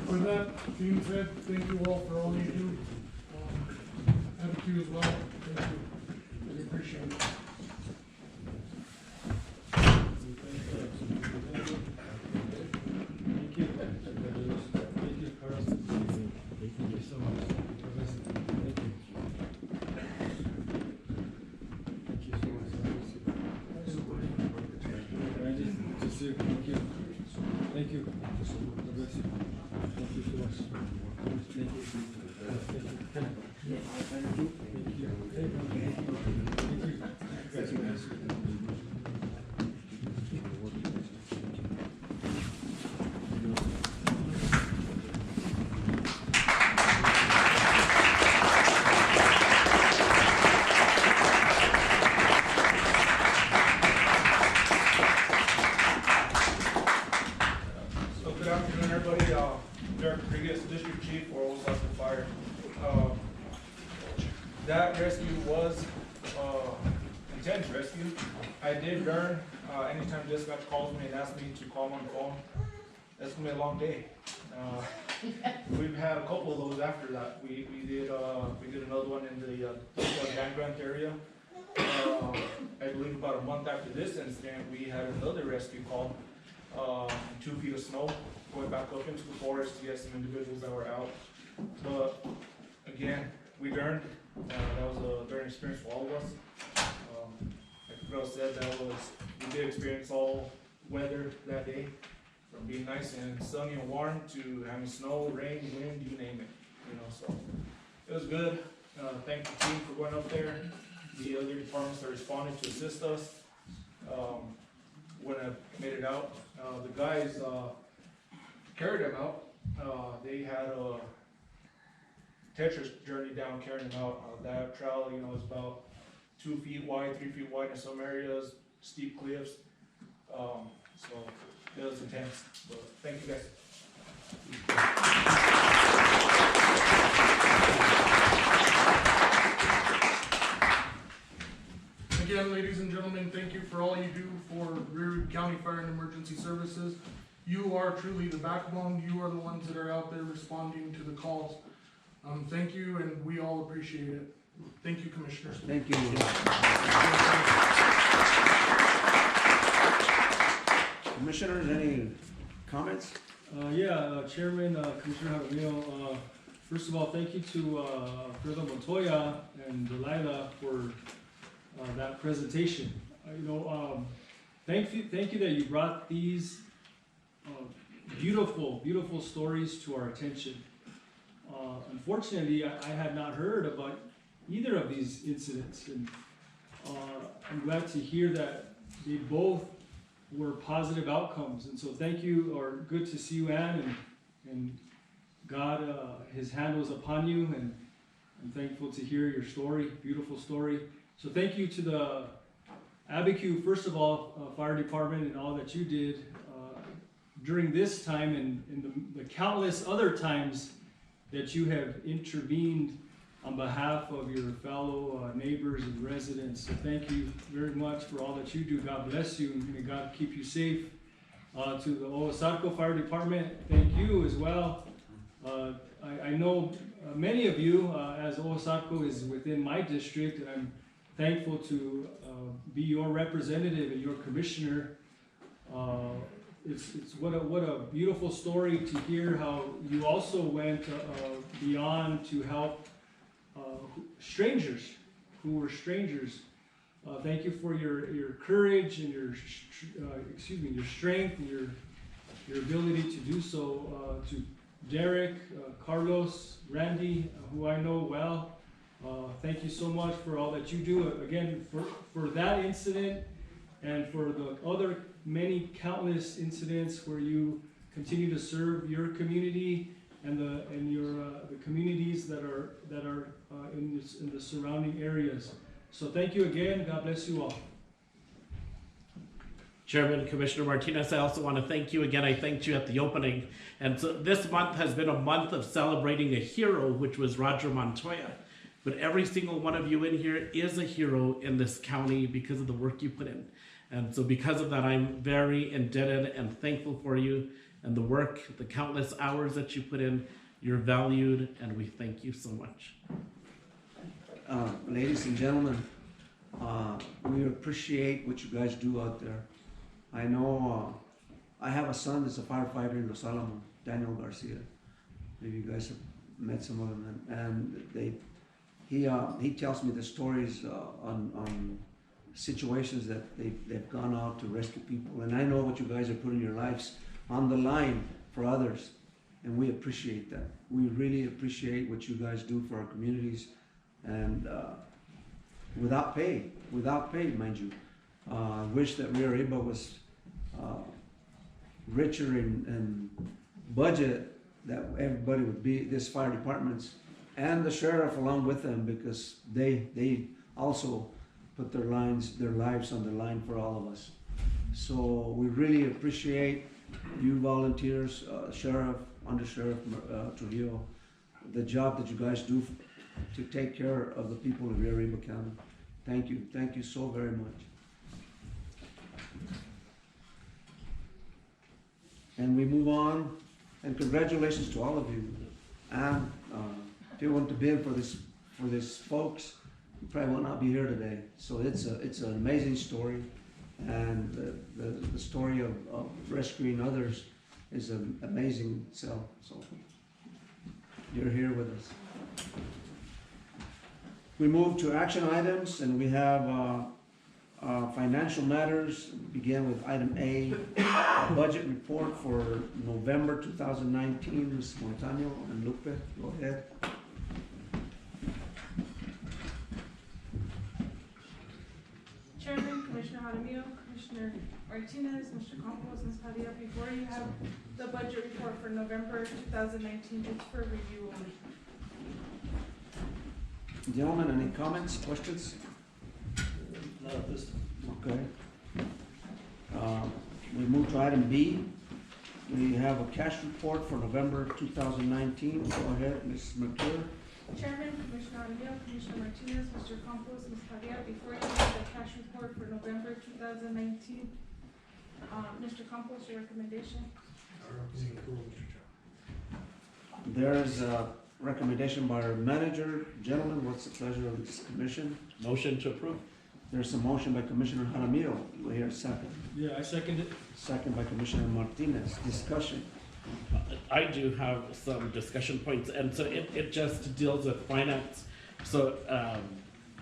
With that being said, thank you all for all you do. Have you as well. Thank you. We appreciate it. Thank you. Thank you, Carlos. Thank you so much. Thank you. Thank you so much. Thank you. Thank you. God bless you. Thank you so much. Thank you. Thank you. Thank you. Thank you. Thank you. Thank you. Thank you. So good afternoon, everybody. Derek Rodriguez, District Chief for Ojos Arco Fire. That rescue was intense rescue. I did learn anytime dispatch calls me and asks me to call on the phone, that's gonna be a long day. We've had a couple of those after that. We did another one in the Van Grant area. I believe about a month after this incident, we had another rescue call. and 2 feet of snow, going back up into the forest to get some individuals that were out. But again, we learned. That was a learning experience for all of us. Like Bill said, we did experience all weather that day, from being nice and sunny and warm to having snow, rain, wind, you name it. So it was good. Thank the team for going up there. The other departments that responded to assist us wouldn't have made it out. The guys carried them out. They had a Tetris journey down carrying them out. That trail, is about 2 feet wide, 3 feet wide in some areas, steep cliffs. So it was intense. But thank you guys. Again, ladies and gentlemen, thank you for all you do for Rio County Fire and Emergency Services. You are truly the backbone. You are the ones that are out there responding to the calls. Thank you, and we all appreciate it. Thank you, Commissioners. Thank you. Commissioners, any comments? Chairman, Commissioner Jaramillo, first of all, thank you to Alfredo Montoya and Delilah for that presentation. Thank you that you brought these beautiful stories to our attention. Unfortunately, I had not heard about either of these incidents, and I'm glad to hear that they both were positive outcomes. And so thank you, or good to see you, Ann, and God, His hand was upon you, and I'm thankful to hear your story, beautiful story. So thank you to the ABQ, first of all, Fire Department, and all that you did during this time and the countless other times that you have intervened on behalf of your fellow neighbors and residents. So thank you very much for all that you do. God bless you, and may God keep you safe. To the Owasarco Fire Department, thank you as well. I know many of you, as Owasarco is within my district, and I'm thankful to be your representative and your commissioner. It's what a beautiful story to hear how you also went beyond to help strangers who were strangers. Thank you for your courage and your strength and your ability to do so. To Derek, Carlos, Randy, who I know well, thank you so much for all that you do. Again, for that incident and for the other many countless incidents where you continue to serve your community and the communities that are in the surrounding areas. So thank you again. God bless you all. Chairman, Commissioner Martinez, I also want to thank you again. I thanked you at the opening. And so this month has been a month of celebrating a hero, which was Roger Montoya. But every single one of you in here is a hero in this county because of the work you put in. And so because of that, I'm very indebted and thankful for you and the work, the countless hours that you put in. You're valued, and we thank you so much. Ladies and gentlemen, we appreciate what you guys do out there. I know I have a son that's a firefighter in Los Alamos, Daniel Garcia. Maybe you guys have met some of them, and he tells me the stories on situations that they've gone out to rescue people, and I know what you guys are putting your lives on the line for others, and we appreciate that. We really appreciate what you guys do for our communities, and without pay, mind you. I wish that Rio Arriba was richer in budget, that everybody would be, this fire departments and the sheriff along with them, because they also put their lives on the line for all of us. So we really appreciate you volunteers, Sheriff, Under-Sheriff Trujillo, the job that you guys do to take care of the people of Rio Arriba County. Thank you so very much. And we move on, and congratulations to all of you. And if you want to bid for this, folks, you probably will not be here today. So it's an amazing story, And the story of rescuing others is amazing itself, so you're here with us. We move to action items, and we have financial matters. Begin with item A, budget report for November 2019. Ms. Montano and Lupe, go ahead. Chairman, Commissioner Jaramillo, Commissioner Martinez, Mr. Campos, Ms. Padilla, before you have the budget report for November 2019, it's for review only. Gentlemen, any comments, questions? Not at this time. Okay. We move to item B. We have a cash report for November 2019. Go ahead, Ms. McClure. Chairman, Commissioner Jaramillo, Commissioner Martinez, Mr. Campos, Ms. Padilla, before you have the cash report for November 2019. Mr. Campos, your recommendation? There is a recommendation by our manager. Gentlemen, what's the pleasure of this commission? Motion to approve. There's a motion by Commissioner Jaramillo. Do I hear a second? Yeah, I second it. Second by Commissioner Martinez. Discussion. I do have some discussion points, and so it just deals with finance. So,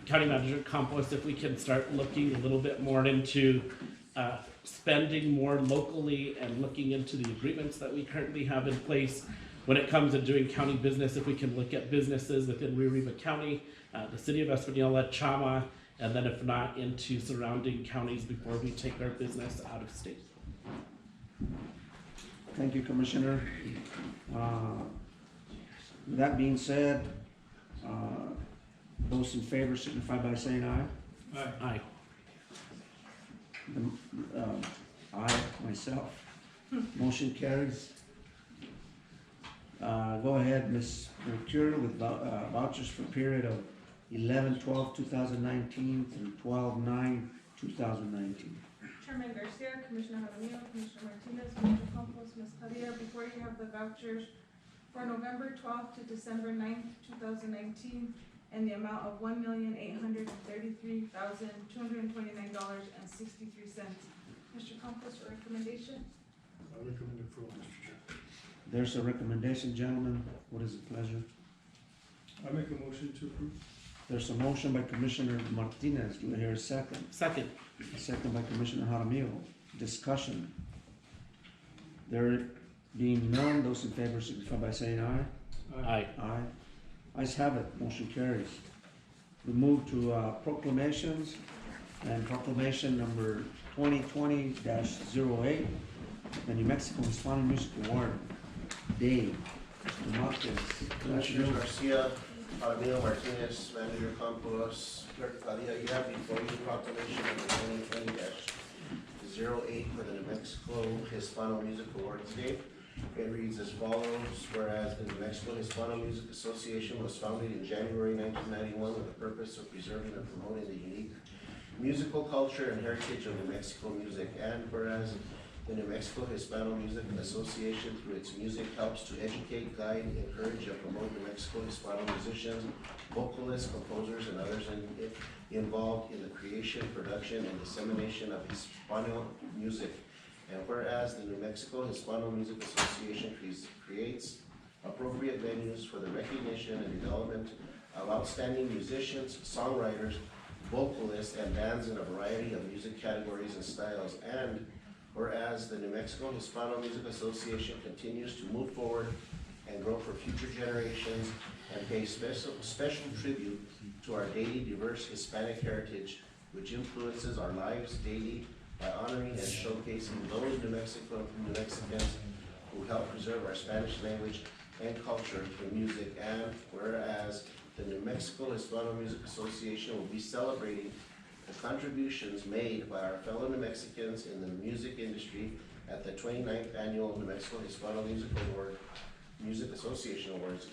County Manager Campos, if we can start looking a little bit more into spending more locally and looking into the agreements that we currently have in place when it comes to doing county business. If we can look at businesses within Rio Riva County, the city of Espanola, Chama, and then if not, into surrounding counties before we take our business out of state. Thank you, Commissioner. With that being said, those in favor signify by saying aye. Aye. Aye. Aye, myself. Motion carries. Go ahead, Ms. Mercure, with vouchers for period of 11/12/2019 through 12/9/2019. Chairman Garcia, Commissioner Jaramillo, Commissioner Martinez, Mr. Campos, Ms. Padilla, before you have the vouchers for November 12th to December 9th, 2019, in the amount of $1,833,229.63. Mr. Campos, your recommendation? I recommend approval, Mr. Chair. There's a recommendation, gentlemen. What is the pleasure? I make a motion to approve. There's a motion by Commissioner Martinez. Do I hear a second? Second. A second by Commissioner Jaramillo. Discussion. There being none, those in favor signify by saying aye. Aye. Aye. Ayes have it. Motion carries. We move to proclamations, and proclamation number 2020-08, the New Mexico Hispanic Music Award. Dave, Mr. Marquez. Commissioner Garcia, Jaramillo, Martinez, Manager Campos, Clerk Padilla, you have before you proclamation number 2020-08 for the New Mexico Hispano Music Awards Day. It reads as follows: whereas the New Mexico Hispano Music Association was founded in January 1991 with the purpose of preserving and promoting the unique musical culture and heritage of New Mexico music, and whereas the New Mexico Hispano Music Association, through its music, helps to educate, guide, encourage, and promote New Mexico Hispano musicians, vocalists, composers, and others involved in the creation, production, and dissemination of Hispano music. And whereas the New Mexico Hispano Music Association creates appropriate venues for the recognition and development of outstanding musicians, songwriters, vocalists, and bands in a variety of music categories and styles, and whereas the New Mexico Hispano Music Association continues to move forward and grow for future generations and pay special tribute to our daily diverse Hispanic heritage, which influences our lives daily by honoring and showcasing those New Mexicans who help preserve our Spanish language and culture through music, and whereas the New Mexico Hispano Music Association will be celebrating the contributions made by our fellow New Mexicans in the music industry at the 29th Annual New Mexico Hispano Music Association Awards,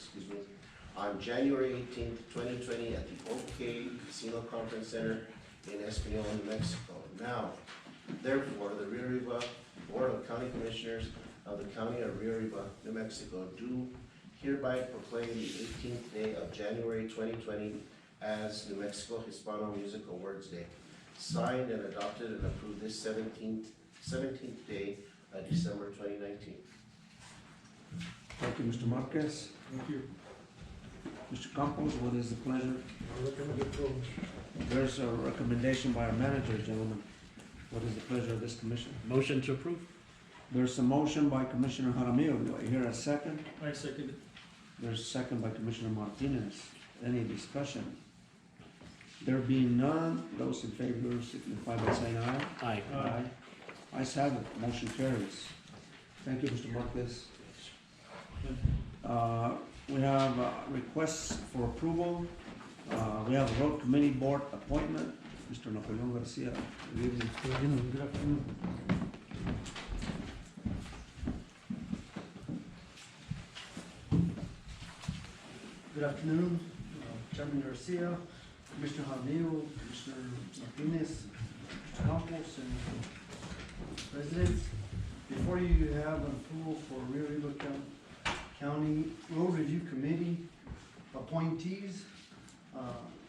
on January 18th, 2020 at the OK Casino Conference Center in Espanola, New Mexico. Now, therefore, the Rio Riva Board of County Commissioners of the County of Rio Riva, New Mexico, do hereby proclaim the 18th day of January 2020 as New Mexico Hispano Music Awards Day. signed and adopted and approved this 17th day of December 2019. Thank you, Mr. Marquez. Thank you. Mr. Campos, what is the pleasure? I recommend approval. There's a recommendation by our manager, gentlemen. What is the pleasure of this commission? Motion to approve. There's a motion by Commissioner Jaramillo. Do I hear a second? I second it. There's a second by Commissioner Martinez. Any discussion? There being none, those in favor signify by saying aye. Aye. Aye. Ayes have it, motion carries. Thank you, Mr. Marquez. We have requests for approval. We have a road committee board appointment. Mr. Napoleon Garcia, good evening. Good evening, good afternoon. Good afternoon, Chairman Garcia, Commissioner Jaramillo, Commissioner Martinez, Mr. Campos, and residents. Before you have an approval for Rio Rico County Road Review Committee appointees.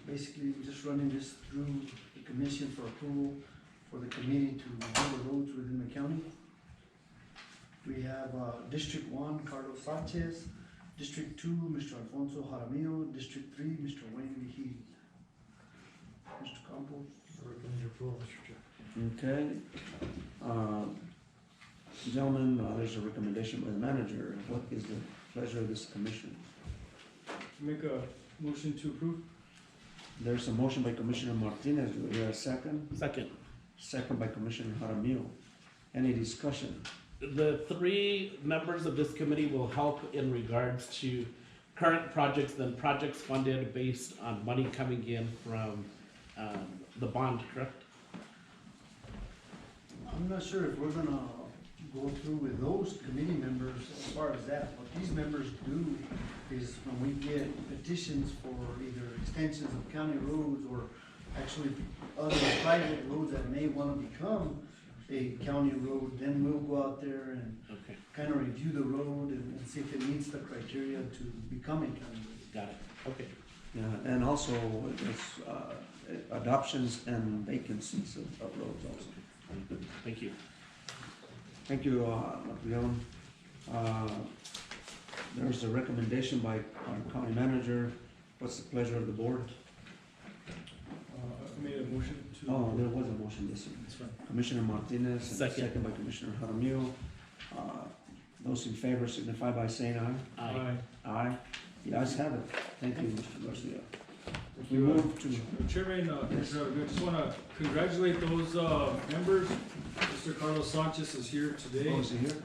Basically, we're just running this through the commission for approval for the committee to review the roads within the county. We have District 1, Carlos Sanchez, District 2, Mr. Alfonso Jaramillo, District 3, Mr. Wayne Vigil. Mr. Campos. I recommend your approval, Mr. Chair. Okay. Gentlemen, there's a recommendation by the manager. What is the pleasure of this commission? Make a motion to approve. There's a motion by Commissioner Martinez. Do we hear a second? Second. Second by Commissioner Jaramillo. Any discussion? The three members of this committee will help in regards to current projects, then projects funded based on money coming in from the bond, correct? I'm not sure if we're gonna go through with those committee members as far as that. What these members do is when we get petitions for either extensions of county roads or actually other private roads that may wanna become a county road, then we'll go out there and Okay, kind of review the road and see if it meets the criteria to become a county road. got it. Okay. Yeah, and also it's adoptions and vacancies of roads also. Thank you. Thank you, Napoleon. There's a recommendation by our county manager. What's the pleasure of the board? I made a motion to. Oh, there was a motion this year. That's fine. Commissioner Martinez, and Second. second by Commissioner Jaramillo. Those in favor signify by saying aye. Aye. Aye. The ayes have it. Thank you, Mr. Garcia. Thank We you. move to, Chairman, Yes. I just want to congratulate those members. Mr. Carlos Sanchez is here today. oh, is he here?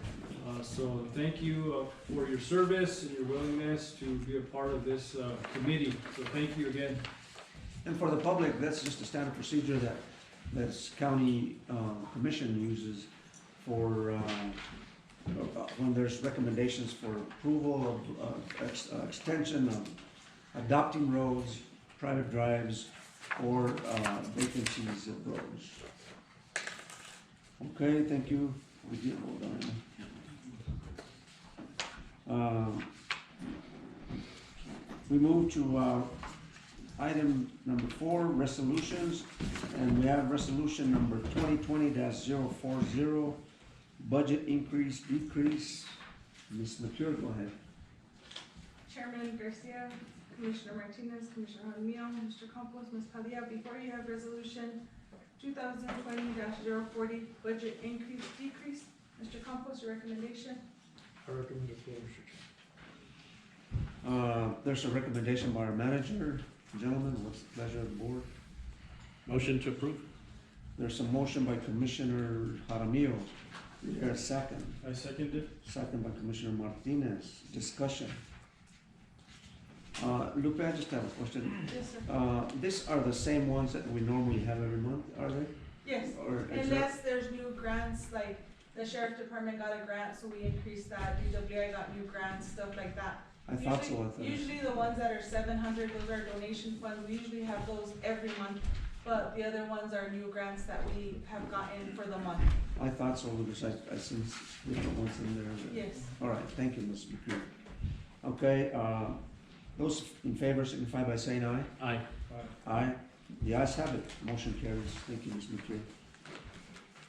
So thank you for your service and your willingness to be a part of this committee. So thank you again. And for the public, that's just a standard procedure that this county commission uses for when there's recommendations for approval of extension of adopting roads, private drives, or vacancies of roads. Okay, thank you. We did hold on. We move to item number 4, resolutions, and we have resolution number 2020-040, budget increase, decrease. Ms. McCure, go ahead. Chairman Garcia, Commissioner Martinez, Commissioner Jaramillo, Mr. Campos, Ms. Padilla, before you have resolution 2020-040, budget increase, decrease. Mr. Campos, your recommendation? I recommend approval, Mr. Chair. There's a recommendation by our manager. Gentlemen, what's the pleasure of the board? Motion to approve. There's a motion by Commissioner Jaramillo. Is there a second? I second it. Second by Commissioner Martinez. Discussion. Lupe, I just have a question. Yes, sir. These are the same ones that we normally have every month, are they? Yes, Or is there- unless there's new grants, like the sheriff department got a grant, so we increased that, DWI got new grants, stuff like that. I thought so, I thought. Usually the ones that are 700, those are donation funds, we usually have those every month, but the other ones are new grants that we have gotten for the month. I thought so, because I seen different ones in there. Yes. All right, thank you, Ms. McCure. Okay, those in favor signify by saying aye. Aye. Aye. The ayes have it, motion carries. Thank you, Ms. McCure.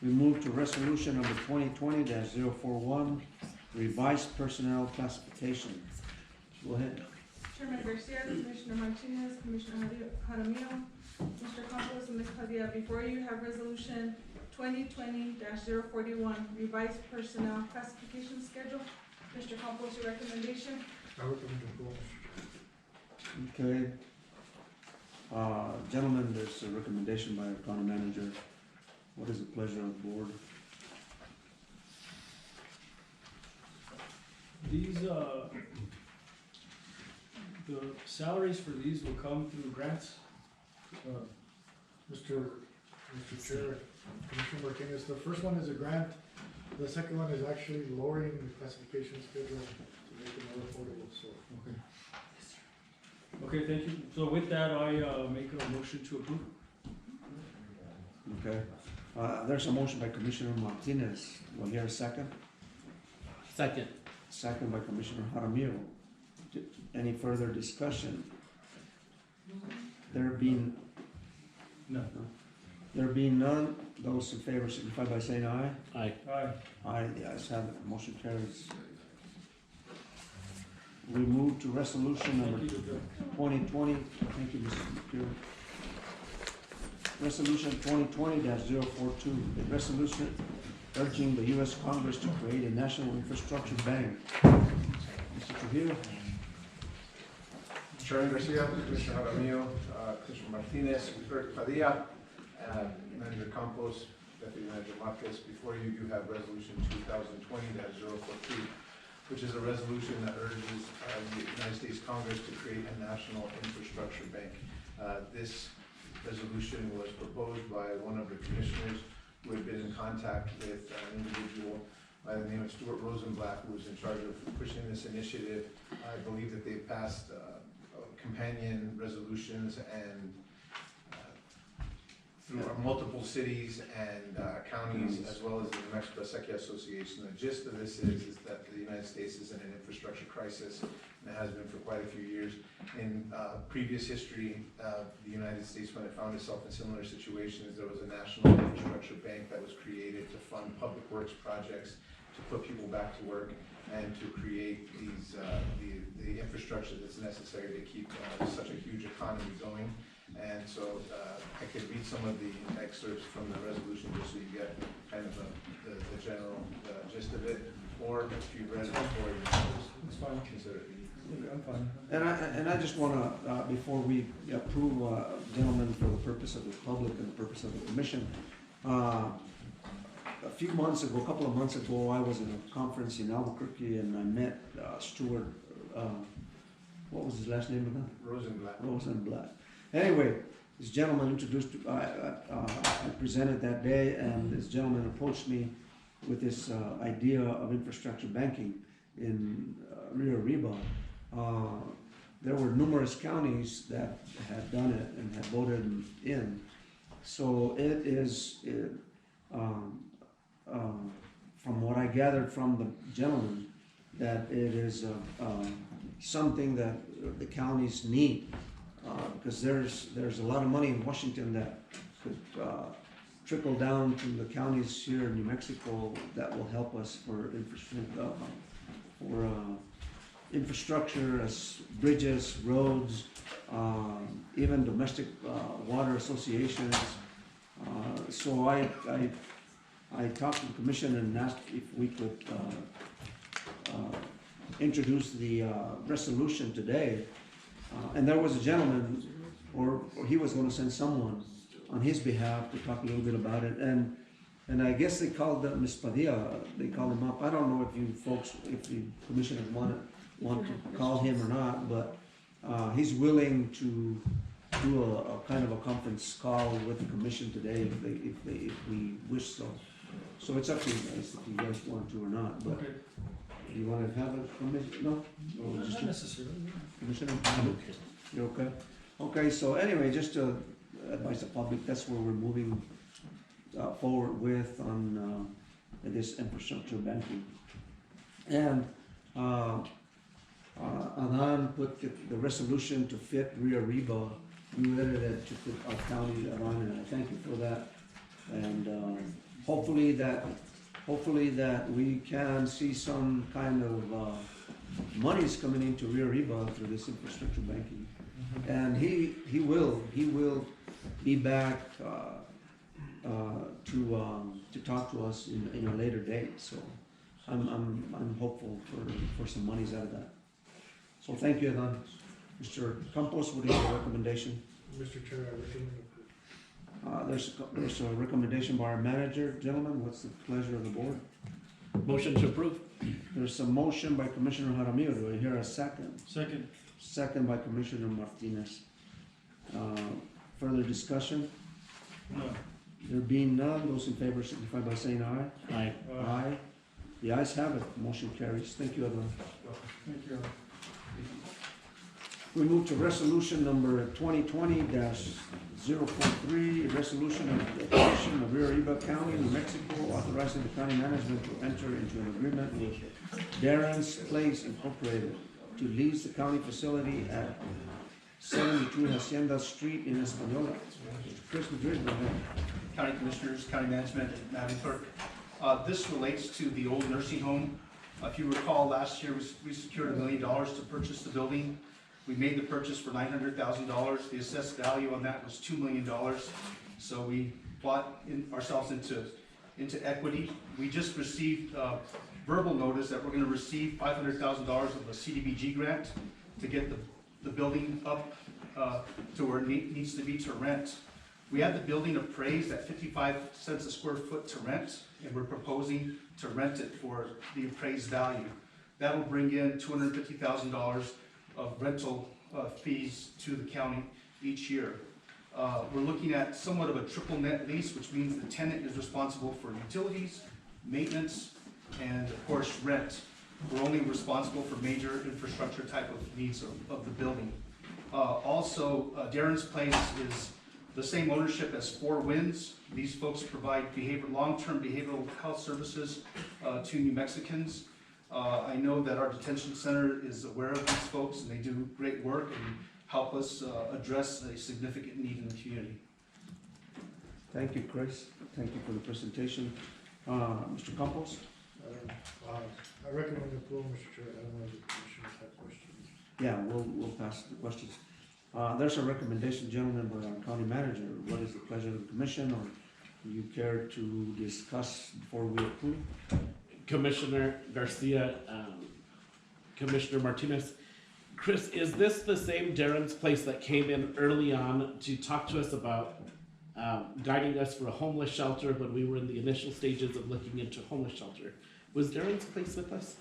We move to resolution number 2020-041, revised personnel classification. Go ahead. Chairman Garcia, Commissioner Martinez, Commissioner Jaramillo, Mr. Campos, and Ms. Padilla, before you have resolution 2020-041, revised personnel classification schedule. Mr. Campos, your recommendation? I recommend approval. Okay. Gentlemen, there's a recommendation by our county manager. What is the pleasure of the board? These, the salaries for these will come through grants? Mr. Chair, Commissioner Martinez, the first one is a grant. The second one is actually lowering the classification schedule to make it more affordable, so. Okay. Okay, thank you. So with that, I make a motion to approve. Okay. There's a motion by Commissioner Martinez. Do I hear a second? Second. Second by Commissioner Jaramillo. Any further discussion? There being No. There being none, those in favor signify by saying aye. Aye. Aye. Aye, the ayes have it, motion carries. We move to resolution number Thank you. 2020, thank you, Mr. McCure. Resolution 2020-042, a resolution urging the U.S. Congress to create a national infrastructure bank. Mr. Trujillo. Chairman Garcia, Commissioner Jaramillo, Commissioner Martinez, Clerk Padilla, Manager Campos, Deputy Manager Marquez, before you, you have resolution 2020-043, which is a resolution that urges the United States Congress to create a national infrastructure bank. This resolution was proposed by one of the commissioners who had been in contact with an individual by the name of Stuart Rosenblatt, who was in charge of pushing this initiative. I believe that they passed companion resolutions and through multiple cities and counties, as well as the New Mexico Sequia Association. The gist of this is that the United States is in an infrastructure crisis, and it has been for quite a few years. In previous history, the United States, when it found itself in similar situations, there was a national infrastructure bank that was created to fund public works projects, to put people back to work, and to create these the infrastructure that's necessary to keep such a huge economy going. And so I could read some of the excerpts from the resolution just so you get kind of the general gist of it, or if you've read it before, It's fine. consider it. I'm fine. And I just want to, before we approve, gentlemen, for the purpose of the public and the purpose of the commission, a few months ago, a couple of months ago, I was in a conference in Albuquerque and I met Stuart, what was his last name again? Rosenblatt. Anyway, this gentleman introduced, I presented that day, and this gentleman approached me with this idea of infrastructure banking in Rio Arriba. There were numerous counties that had done it and had voted in. So it is, from what I gathered from the gentleman, that it is something that the counties need. Because there's a lot of money in Washington that could trickle down to the counties here in New Mexico that will help us for infrastructure, as bridges, roads, even domestic water associations. So I talked to the commission and asked if we could introduce the resolution today. And there was a gentleman, or he was going to send someone on his behalf to talk a little bit about it. And I guess they called Ms. Padilla, they called him up. I don't know if you folks, if the commissioners want to call him or not, but he's willing to do a kind of a conference call with the commission today if we wish so. So it's up to you guys if you guys want to or not. But Okay. do you want to have a commission? No? Or just Not necessarily. Commissioner? You're okay? Okay, so anyway, just to advise the public, that's where we're moving forward with on this infrastructure banking. And Adan put the resolution to fit Rio Arriba you edited to put our county on, and I thank you for that. And hopefully that we can see some kind of monies coming into Rio Riba through this infrastructure banking. And he will be back to talk to us in a later date. So I'm hopeful for some monies out of that. So thank you, Adan. Mr. Campos, what is your recommendation? Mr. Chair, I recommend approval. There's a recommendation by our manager. Gentlemen, what's the pleasure of the board? Motion to approve. There's a motion by Commissioner Jaramillo. Do I hear a second? Second. Second by Commissioner Martinez. Further discussion? No. There being none, those in favor signify by saying aye. Aye. Aye. The ayes have it. Motion carries. Thank you, Adan. Thank you. We move to resolution number 2020-0.3, a resolution of the Commission of Rio Riba County, New Mexico, authorizing the county management to enter into an agreement with Darren's Place Incorporated to lease the county facility at 72 Hacienda Street in Española. Mr. Chris Madrid, go ahead. County Commissioners, County Management, Madam Clerk. This relates to the old nursing home. If you recall, last year we secured $1 million to purchase the building. We made the purchase for $900,000. The assessed value on that was $2 million. So we bought ourselves into equity. We just received verbal notice that we're going to receive $500,000 of a CDBG grant to get the building up to where it needs to be to rent. We had the building appraised at 55 cents a square foot to rent, and we're proposing to rent it for the appraised value. That will bring in $250,000 of rental fees to the county each year. We're looking at somewhat of a triple net lease, which means the tenant is responsible for utilities, maintenance, and of course rent. We're only responsible for major infrastructure type of needs of the building. Also, Darren's Place is the same ownership as Four Winds. These folks provide long-term behavioral health services to New Mexicans. I know that our detention center is aware of these folks, and they do great work and help us address a significant need in the community. Thank you, Chris. Thank you for the presentation. Mr. Campos? I recommend approval, Mr. Chair. I don't know if the commissioners have questions. Yeah, we'll pass the questions. There's a recommendation, gentlemen, by our county manager. What is the pleasure of the commission, or do you care to discuss before we approve? Commissioner Garcia, Commissioner Martinez. Chris, is this the same Darren's Place that came in early on to talk to us about guiding us for a homeless shelter when we were in the initial stages of looking into homeless shelter? Was Darren's Place with us?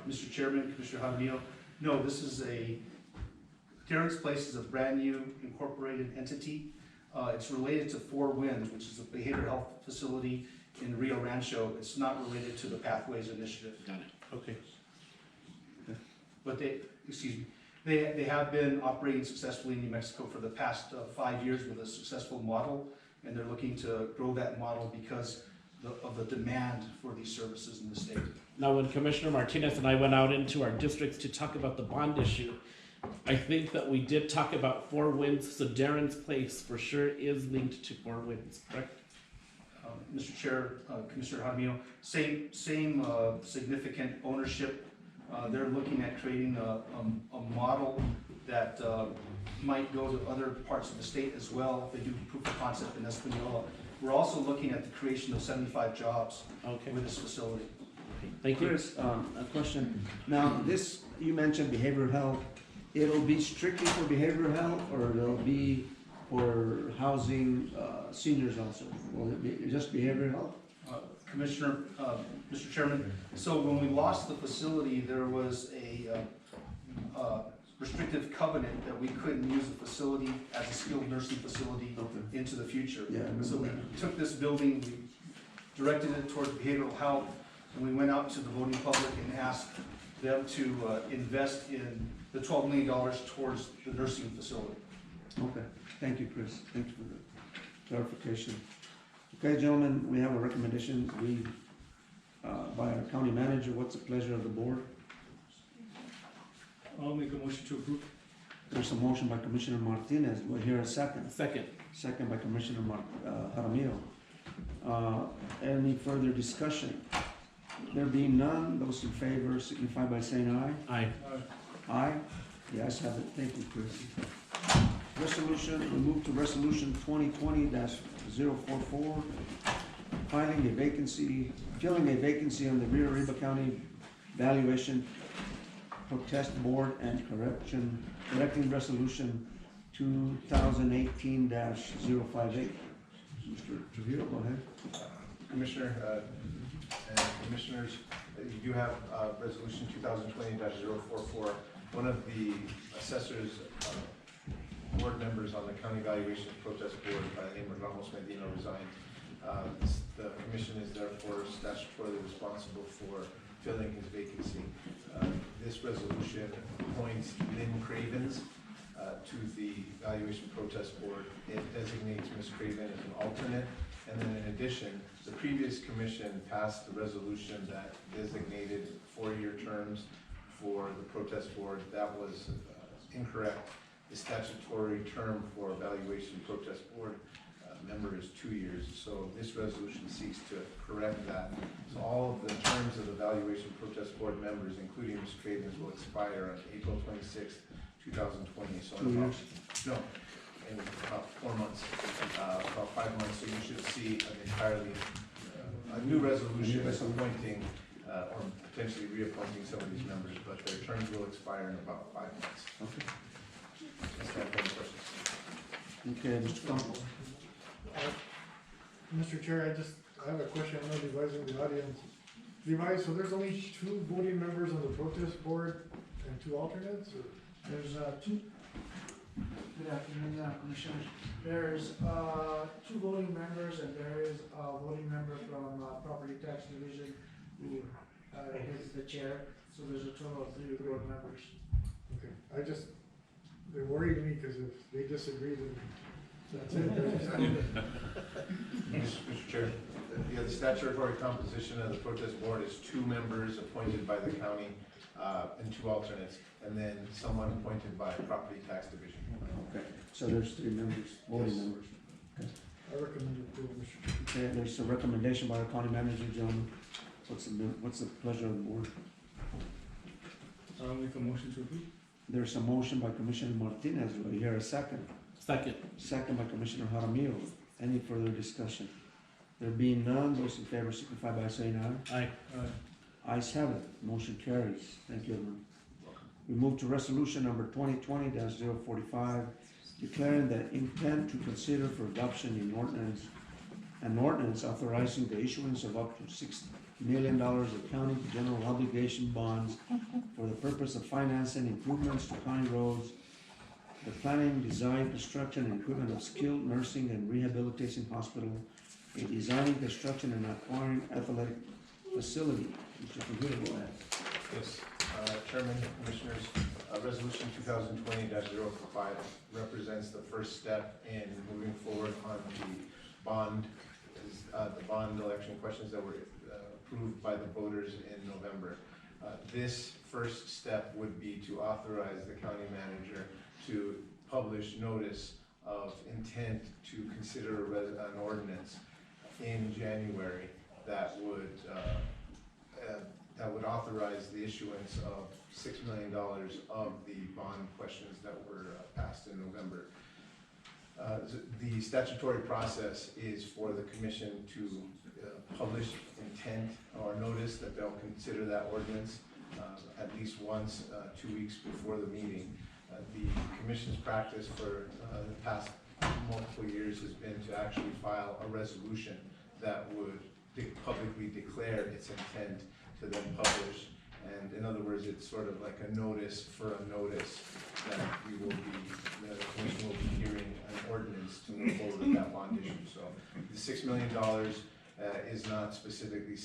Mr. Chairman, Commissioner Jaramillo, no, Darren's Place is a brand new incorporated entity. It's related to Four Winds, which is a behavioral health facility in Rio Rancho. It's not related to the Pathways Initiative. Got it. Okay. But they have been operating successfully in New Mexico for the past 5 years with a successful model, and they're looking to grow that model because of the demand for these services in the state. Now, when Commissioner Martinez and I went out into our districts to talk about the bond issue, I think that we did talk about Four Winds, so Darren's Place for sure is linked to Four Winds, correct? Mr. Chair, Commissioner Jaramillo, same significant ownership. They're looking at creating a model that might go to other parts of the state as well. They do proof of concept in Española. We're also looking at the creation of 75 jobs with this facility. Thank you. Chris, a question. Now, this, you mentioned behavioral health. It'll be strictly for behavioral health, or it'll be for housing seniors also? Will it be just behavioral health? Commissioner, Mr. Chairman, so when we lost the facility, there was a restrictive covenant that we couldn't use the facility as a skilled nursing facility into the future. Yeah, so we took this building, we directed it towards behavioral health, and we went out to the voting public and asked them to invest in the $12 million towards the nursing facility. Okay, thank you, Chris. Thank you for the clarification. Okay, gentlemen, we have a recommendation by our county manager. What's the pleasure of the board? I'll make a motion to approve. There's a motion by Commissioner Martinez. Do I hear a second? Second. Second by Commissioner Jaramillo. Any further discussion? There being none, those in favor signify by saying aye. Aye. Aye. The ayes have it. Thank you, Chris. Resolution, we move to resolution 2020-044, filling a vacancy on the Rio Arriba County Valuation Protest Board and correcting resolution 2018-058. Mr. Trujillo, go ahead. Commissioner, and Commissioners, you do have resolution 2020-044. One of the assessors, board members on the County Valuation Protest Board by the name of Ramos Medina resigned. The commission is therefore statutorily responsible for filling his vacancy. This resolution appoints Lynn Cravens to the Valuation Protest Board. It designates Ms. Craven as an alternate, and then in addition, the previous commission passed the resolution that designated 4-year terms for the protest board. That was incorrect. The statutory term for Valuation Protest Board member is 2 years, so this resolution seeks to correct that. So all of the terms of the Valuation Protest Board members, including Ms. Cravens, will expire on April 26th, 2020. So in about, in about 4 months, about 5 months, so you should see an entirely a new resolution appointing or potentially reappointing some of these members, but their terms will expire in about 5 months. Okay. That's my questions. Okay, Mr. Campbell. Mr. Chair, I have a question. I know Levi's in the audience. Levi, so there's only 2 voting members on the protest board and 2 alternates? Or? There's two. Good afternoon, Commissioners. There's 2 voting members, and there is a voting member from Property Tax Division who is the chair. So there's a total of 3 board members. Okay, they're worried me because if they disagree, then that's it. Mr. Chair, the statutory composition of the protest board is 2 members appointed by the county and 2 alternates, and then someone appointed by Property Tax Division. Okay, so there's 3 members, voting members. Okay. I recommend approval, Mr. Chair. Okay, there's a recommendation by the county manager, gentlemen. What's the pleasure of the board? I'll make a motion to approve. There's a motion by Commissioner Martinez. Do I hear a second? Second. Second by Commissioner Jaramillo. Any further discussion? There being none, those in favor signify by saying aye. Aye. Aye. Ayes have it. Motion carries. Thank you, everyone. We move to resolution number 2020-045, declaring the intent to consider for adoption an ordinance authorizing the issuance of up to $6 million of county general obligation bonds for the purpose of financing improvements to county roads, the planning, design, construction, and equipment of skilled nursing and rehabilitation hospital, a designing, construction, and acquiring athletic facility. Mr. Computer, go ahead. Yes, Chairman, Commissioners, Resolution 2020-045 represents the first step in moving forward on the bond election questions that were approved by the voters in November. This first step would be to authorize the county manager to publish notice of intent to consider an ordinance in January that would authorize the issuance of $6 million of the bond questions that were passed in November. The statutory process is for the commission to publish intent or notice that they'll consider that ordinance at least once 2 weeks before the meeting. The commission's practice for the past multiple years has been to actually file a resolution that would publicly declare its intent to then publish. And in other words, it's sort of like a notice for a notice that the commission will be hearing an ordinance to move forward with that bond issue. So the $6 million is not specifically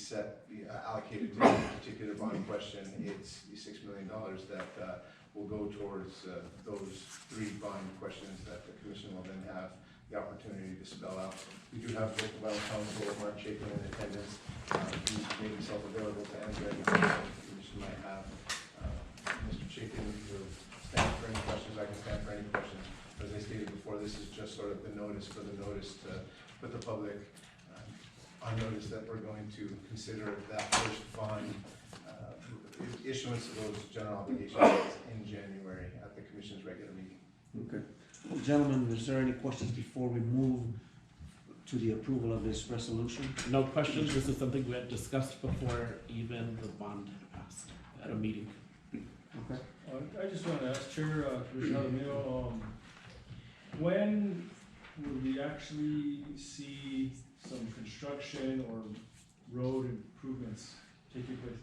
allocated to any particular bond question. It's the $6 million that will go towards those 3 bond questions that the commission will then have the opportunity to spell out. We do have local well counsel, Mark Chapin, in attendance. He's made himself available to answer any questions the commission might have. Mr. Chapin will stand for any questions, I can stand for any questions. As I stated before, this is just sort of the notice for the notice to put the public on notice that we're going to consider that first bond issuance of those general obligations in January at the Commission's regular meeting. Okay. Well, gentlemen, is there any questions before we move to the approval of this resolution? No questions. This is something we had discussed before even the bond passed at a meeting. Okay. I just want to ask Chair, Commissioner Jaramillo, when will we actually see some construction or road improvements taking place?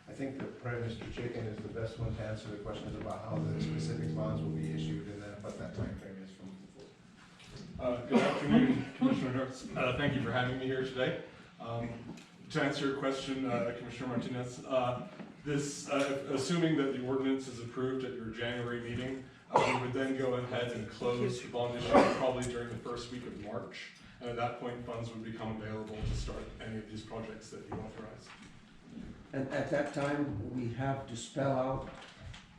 I think that probably Mr. Chicken is the best one to answer the questions about how the specific bonds will be issued and then what that time frame is from before. Good afternoon, Commissioner Hurts. Thank you for having me here today. To answer your question, Commissioner Martinez, assuming that the ordinance is approved at your January meeting, we would then go ahead and close the bond issue probably during the first week of March. And at that point, funds would become available to start any of these projects that you authorize. And at that time, we have to spell out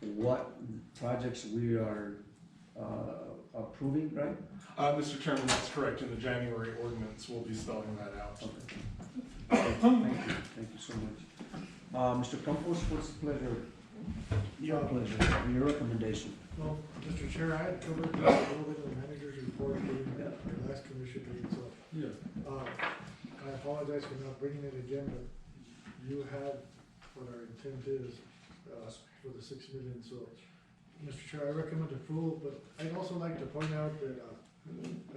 what projects we are approving, right? Mr. Chairman, that's correct. In the January ordinance, we'll be spelling that out. Okay. Thank you so much. Mr. Campos, what's the pleasure? Your pleasure, your recommendation. Well, Mr. Chair, I had covered a little bit of the manager's report during our last commission meeting, so. Yeah. I apologize for not bringing it again, but you have what our intent is, for the 6 million, so. Mr. Chair, I recommend approval, but I'd also like to point out that,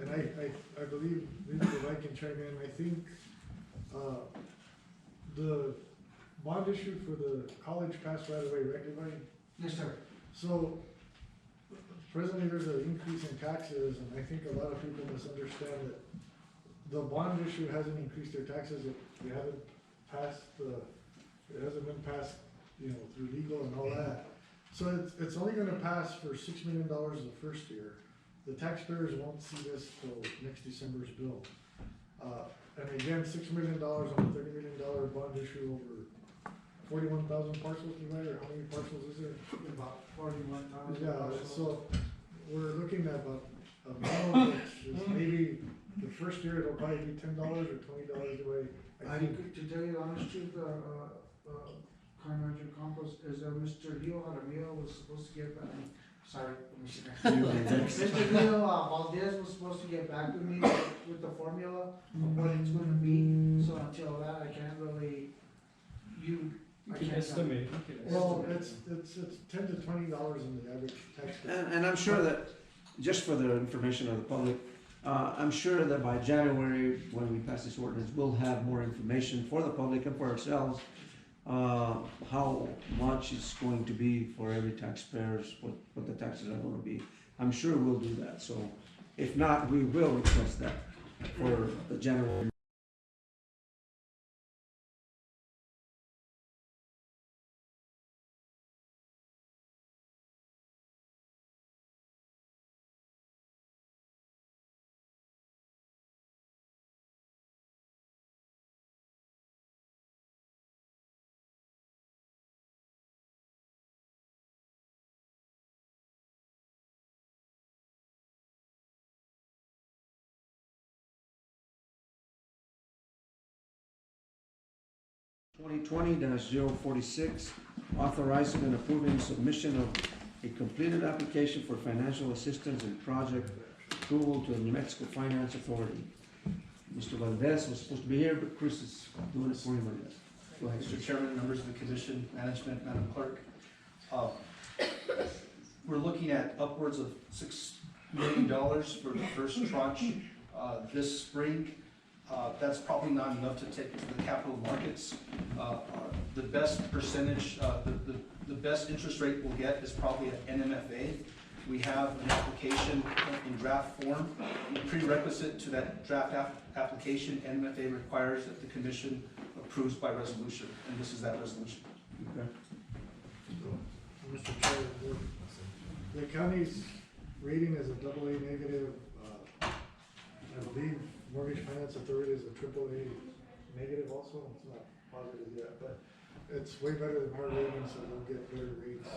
and I believe, maybe if I can chime in, I think, the bond issue for the college passed right away, right, everybody? Yes, sir. So, presently there's an increase in taxes, and I think a lot of people misunderstand that the bond issue hasn't increased their taxes, they haven't passed it hasn't been passed, through legal and all that. So it's only gonna pass for $6 million the first year. The taxpayers won't see this till next December's bill. And again, $6 million on a $30 million bond issue over 41,000 parcels, or how many parcels is there? About 41,000. Yeah, so we're looking at about a bill which is maybe the first year it'll probably be $10 or $20 away. To tell you the honest truth, County Manager Campos, is Mr. Leo Jaramillo was supposed to get back, sorry, Commissioner. Mr. Leo Valdez was supposed to get back to me with the formula of what it's gonna be, so until that, I can't really, I can can't estimate. Well, it's $10 to $20 in the average tax bill. And I'm sure that, just for the information of the public, I'm sure that by January, when we pass this ordinance, we'll have more information for the public and for ourselves, how much it's going to be for every taxpayer, what the taxes are gonna be. I'm sure we'll do that, so if not, we will request that for the January. (2020-046), authorizing and approving submission of a completed application for financial assistance and project approval to the New Mexico Finance Authority. Mr. Valdez was supposed to be here, but Chris is doing it for him, I guess. Go ahead. Mr. Chairman, members of the commission, management, Madam Clerk. We're looking at upwards of $6 million for the first tranche this spring. That's probably not enough to take it to the capital markets. The best percentage, the best interest rate we'll get is probably at NMFA. We have an application in draft form. The prerequisite to that draft application, NMFA requires that the commission approves by resolution, and this is that resolution. Okay. So, Mr. Chair, the county's rating is a AA negative. I believe Mortgage Finance Authority is a AAA negative also. It's not positive yet, but it's way better than our rating, so we'll get better rates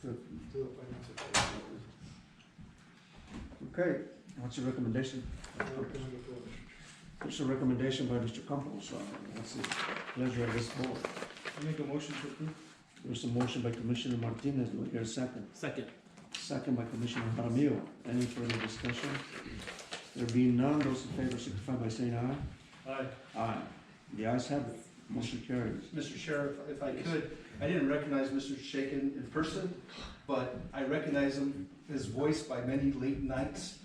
To to the finance authority. Okay, what's your recommendation? I recommend approval. There's a recommendation by Mr. Campos. What's the pleasure of this board? I make a motion to approve. There's a motion by Commissioner Martinez. Do I hear a second? Second. Second by Commissioner Jaramillo. Any further discussion? There being none, those in favor signify by saying aye. Aye. Aye. The ayes have it. Motion carries. Mr. Sheriff, if I could, I didn't recognize Mr. Shaken in person, but I recognize him, his voice by many late nights,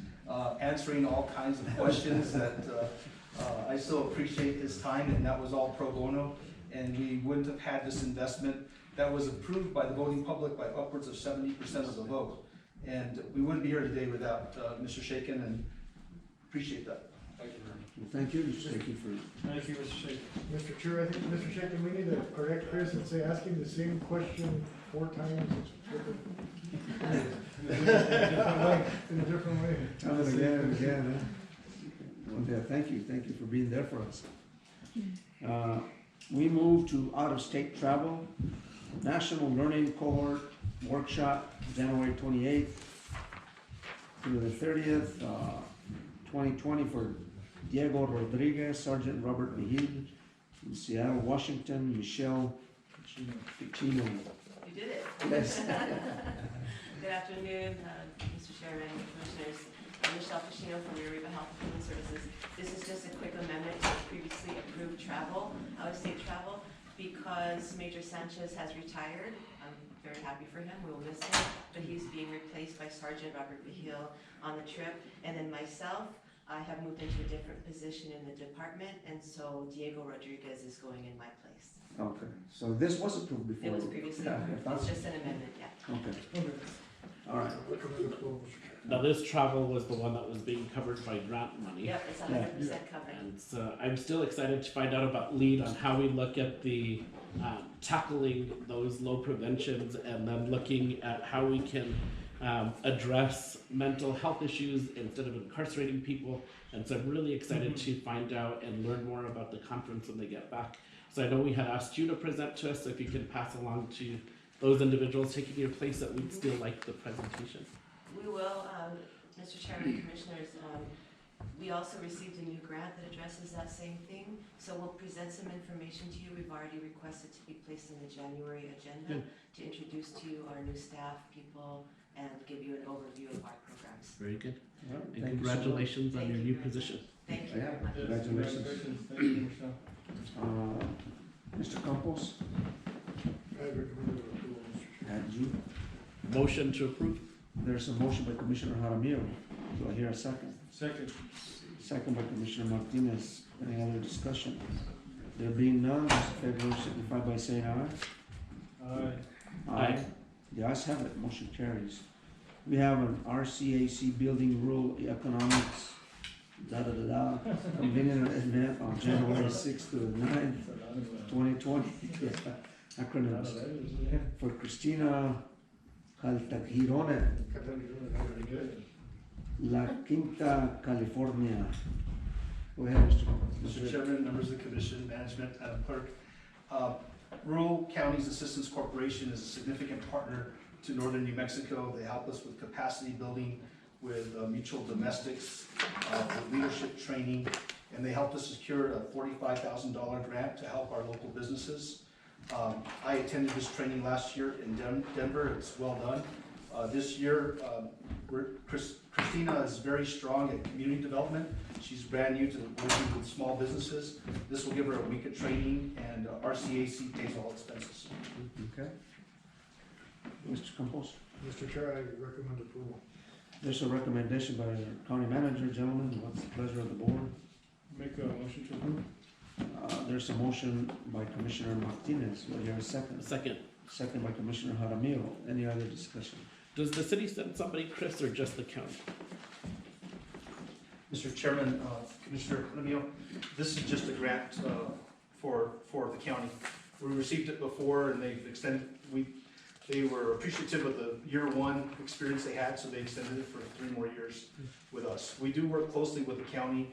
answering all kinds of questions that I still appreciate his time, and that was all pro bono. And we wouldn't have had this investment that was approved by the voting public by upwards of 70% of the vote. And we wouldn't be here today without Mr. Shaken, and appreciate that. Thank you very much. Well, thank you, Mr. Shaken, for Thank you, Mr. Shaker. Mr. Chair, I think, Mr. Shaken, we need to correct Chris and say, ask him the same question 4 times. In a different way. Tell it again and again, huh? Well, yeah, thank you for being there for us. We move to out-of-state travel, National Learning Cohort Workshop, January 28th through the 30th, 2020 for Diego Rodriguez, Sergeant Robert Vigil, in Seattle, Washington, Michelle Picino. You did it. Yes. Good afternoon, Mr. Chairman, Commissioners. I'm Michelle Pacino from Uriba Health and Human Services. This is just a quick amendment to previously approved travel, out-of-state travel, because Major Sanchez has retired. I'm very happy for him. We will miss him, but he's being replaced by Sergeant Robert Vigil on the trip. And then myself, I have moved into a different position in the department, and so Diego Rodriguez is going in my place. Okay, so this was approved before? It was previously approved. It's just an amendment, yeah. Okay. All right. Now, this travel was the one that was being covered by grant money. Yep, it's 100% covered. And so I'm still excited to find out about LEAD on how we look at the tackling those low preventions, and then looking at how we can address mental health issues instead of incarcerating people. And so I'm really excited to find out and learn more about the conference when they get back. So I know we had asked you to present to us, so if you can pass along to those individuals taking your place that we'd still like the presentation. We will, Mr. Chairman, Commissioners, we also received a new grant that addresses that same thing. So we'll present some information to you. We've already requested to be placed in the January agenda to introduce to you our new staff, people, and give you an overview of our programs. Very good. Well, and thank congratulations you so on your new position. Thank you very much. Congratulations. Thank you, Michelle. Mr. Campos? I recommend approval, Mr. Chair. And you? Motion to approve. There's a motion by Commissioner Jaramillo. Do I hear a second? Second. Second by Commissioner Martinez. Any other discussion? There being none, those in favor signify by saying aye. Aye. Aye. The ayes have it, motion carries. We have an RCAC Building Rural Economics, convening an event on January 6th to the 9th, 2020. Acronyms. For Cristina Caltagirone, La Quinta, California. Go ahead, Mr. Chairman, members of the Commission, Management, Madam Clerk. Rural Counties Assistance Corporation is a significant partner to Northern New Mexico. They help us with capacity building, with mutual domestics, with leadership training, and they helped us secure a $45,000 grant to help our local businesses. I attended this training last year in Denver. It's well done. This year, Christina is very strong at community development. She's brand new to working with small businesses. This will give her a week of training, and RCAC pays all expenses. Okay. Mr. Campos? Mr. Chair, I recommend approval. There's a recommendation by the county manager, gentlemen. What's the pleasure of the board? Make a motion to approve. There's a motion by Commissioner Martinez. Do I hear a second? Second. Second by Commissioner Jaramillo. Any other discussion? Does the city send somebody, Chris, or just the county? Mr. Chairman, Commissioner Jaramillo, this is just a grant for the county. We received it before, and they've extended. They were appreciative of the year one experience they had, so they extended it for 3 more years with us. We do work closely with the county.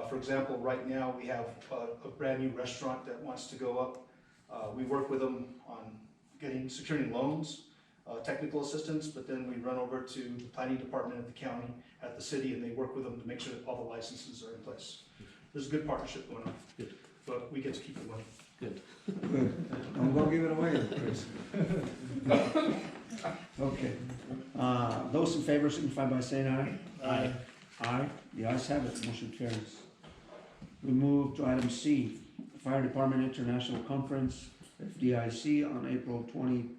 For example, right now we have a brand new restaurant that wants to go up. We work with them on securing loans. technical assistance, but then we run over to the planning department at the county, at the city, and they work with them to make sure that all the licenses are in place. There's a good partnership going on. Good. But we get to keep it going. Good. Good. Don't go give it away, Chris. Okay. Those in favor signify by saying aye. Aye. Aye. The ayes have it. Motion carries. We move to item C, Fire Department International Conference, FDIC, on April 20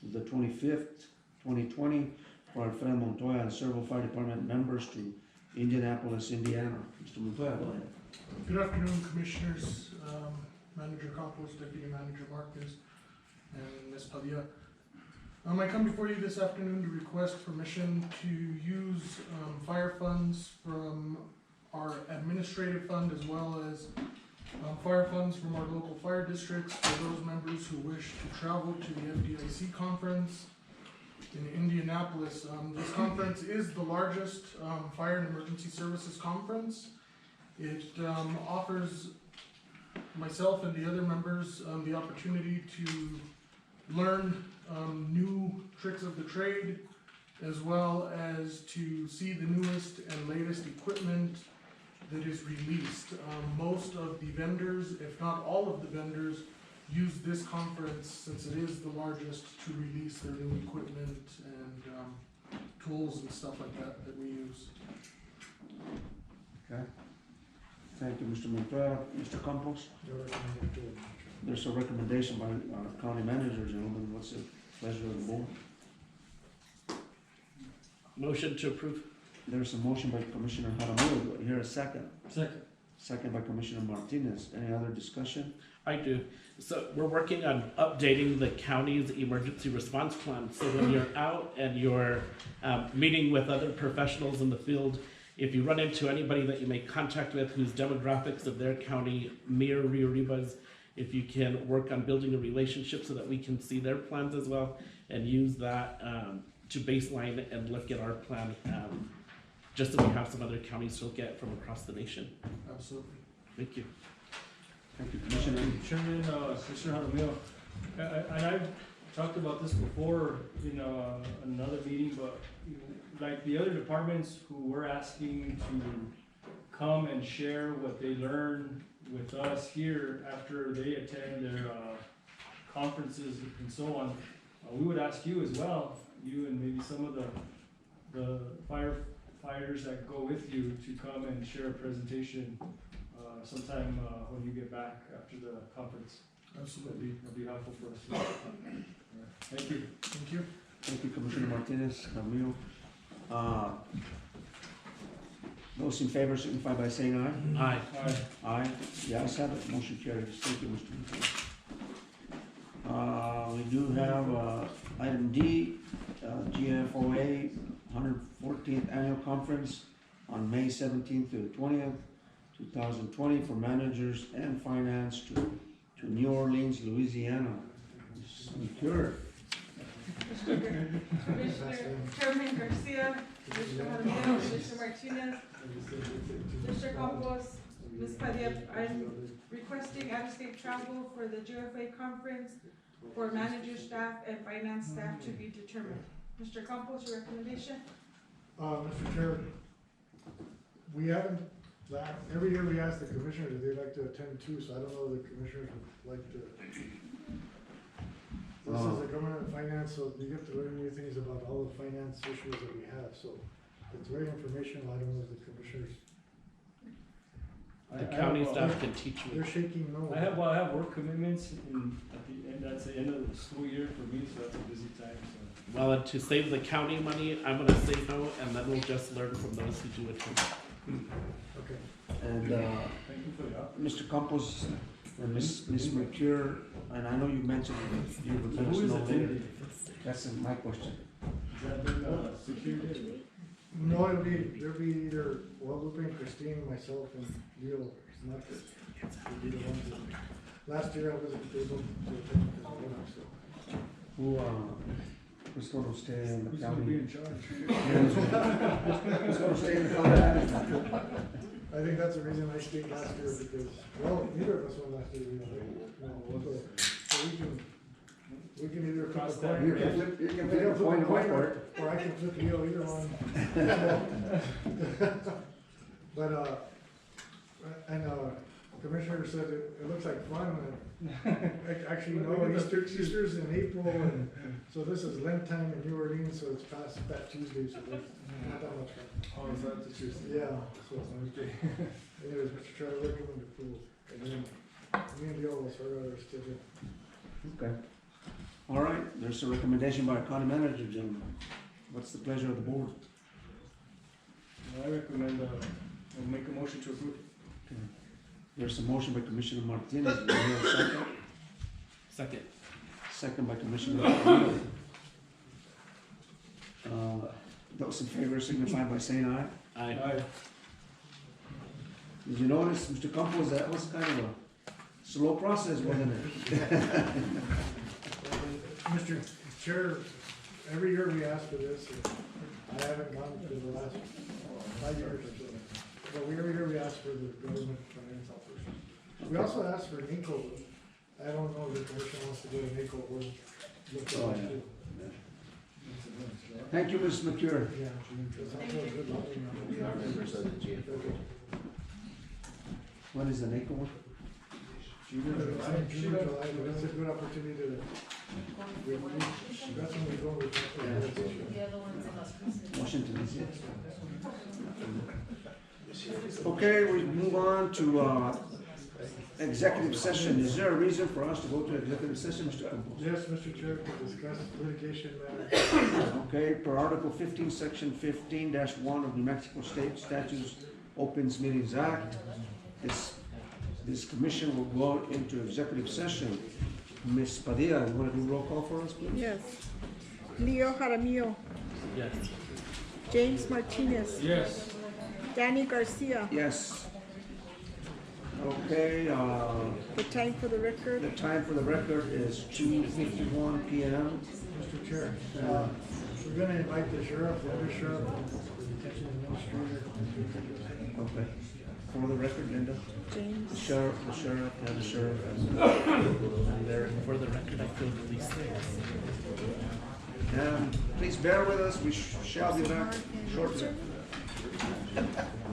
to the 25th, 2020, for Alfredo Montoya and several fire department members to Indianapolis, Indiana. Mr. Montoya, go ahead. Good afternoon, Commissioners, Manager Campos, Deputy Manager Marquez, and Ms. Padilla. I come before you this afternoon to request permission to use fire funds from our administrative fund as well as fire funds from our local fire districts for those members who wish to travel to the FDIC conference in Indianapolis. This conference is the largest fire and emergency services conference. It offers myself and the other members the opportunity to learn new tricks of the trade, as well as to see the newest and latest equipment that is released. Most of the vendors, if not all of the vendors, use this conference, since it is the largest, to release their new equipment and tools and stuff like that that we use. Okay. Thank you, Mr. Montoya. Mr. Campos? There's a recommendation by our county manager, gentlemen. What's the pleasure of the board? Motion to approve. There's a motion by Commissioner Jaramillo. Do I hear a second? Second. Second by Commissioner Martinez. Any other discussion? I do. So we're working on updating the county's emergency response plan. So when you're out and you're meeting with other professionals in the field, if you run into anybody that you make contact with whose demographics of their county mirror Rio Arriba's, if you can work on building a relationship so that we can see their plans as well and use that to baseline and look at our plan, just so we have some other counties to look at from across the nation. Absolutely. Thank you. Thank you, Commissioner. Chairman, Commissioner Jaramillo, and I've talked about this before in another meeting, but like the other departments who were asking to come and share what they learn with us here after they attend their conferences and so on, we would ask you as well, you and maybe some of the firefighters that go with you, to come and share a presentation sometime when you get back after the conference. Absolutely. That'd be helpful for us. Thank you. Thank you. Thank you, Commissioner Martinez, Jaramillo. Those in favor signify by saying aye. Aye. Aye. Aye. The ayes have it. Motion carries. Thank you, Mr. Montoya. We do have item D, GFOA 114th Annual Conference on May 17th to the 20th, 2020, for managers and finance to New Orleans, Louisiana. Secure. Commissioner Chairman Garcia, Commissioner Jaramillo, Commissioner Martinez, Mr. Campos, Ms. Padilla, I'm requesting out-of-state travel for the GFA conference for manager, staff, and finance staff to be determined. Mr. Campos, your recommendation? Mr. Chair, we haven't, every year we ask the commissioners if they'd like to attend too, so I don't know if the commissioners would like to. This is a government finance, so you get to learn new things about all the finance issues that we have, so it's very informational. I don't know if the commissioners. The county staff can teach me. They're shaking no. I have work commitments at the end. That's the end of the school year for me, so that's a busy time. So. Well, and to save the county money, I'm gonna say no, and then we'll just learn from those who do attend. Okay. And thank you for that. Mr. Campos and Ms. McCure, and I know you mentioned you would let us know later. That's my question. Is that been secured? No, there'll be either Guadalupe, Christine, myself, and Leo. It's not that we'll be the ones that, last year I wasn't able to attend because of work, so. Who's going to stay in the Who's county? going to be in charge? Who's going to stay in the county? I think that's the reason I stayed last year, because, well, neither of us went last year, so we can We can either flip Cross a that coin. You can flip, you can flip a coin in my part. Or I can flip Leo, either one. But, and, Commissioner said it looks like fun, actually, no, Easter's in April, and so this is Lent time in New Orleans, so it's past Fat Tuesday, so there's not that much fun. Oh, is that the truth? Yeah, so, Okay. anyways, Mr. Chair, I recommend approval, and then me and Leo will sort out our schedule. Okay. All right, there's a recommendation by our county manager, gentlemen. What's the pleasure of the board? I recommend, I'll make a motion to approve. Okay. There's a motion by Commissioner Martinez. Do we have a second? Second. Second by Commissioner Martinez. Those in favor signify by saying aye. Aye. Did you notice, Mr. Campos, that was kind of a slow process, wasn't it? Mr. Chair, every year we ask for this, and I haven't gone for the last 5 years or so. But every year we ask for the government finance officers. We also ask for NACO. I don't know if the commission wants to go to NACO or look at Oh, that yeah. too. Thank you, Ms. McCure. Yeah, that's also a good lobbying on We are members of the GFO. What is the NACO one? June or July, but it's a good opportunity to, that's when we go with. The other one's in Las Cruces. Washington, D.C. Okay, we move on to executive session. Is there a reason for us to go to executive session, Mr. Campos? Yes, Mr. Chair, to discuss litigation matters. Okay, per Article 15, Section 15-1 of New Mexico State Statutes Opens Meetings Act, this commission will go into executive session. Ms. Padilla, you want to do roll call for us, please? Yes. Leo Jaramillo. Yes. James Martinez. Yes. Danny Garcia. Yes. Okay, The time for the record. the time for the record is 2:51 p.m. Mr. Chair, we're gonna invite the sheriff, the other sheriff, and the detention administrator. Okay. For the record, Linda? James. The sheriff, and the sheriff. And there, for the record, I filled these things. And please bear with us, we shall be back shortly.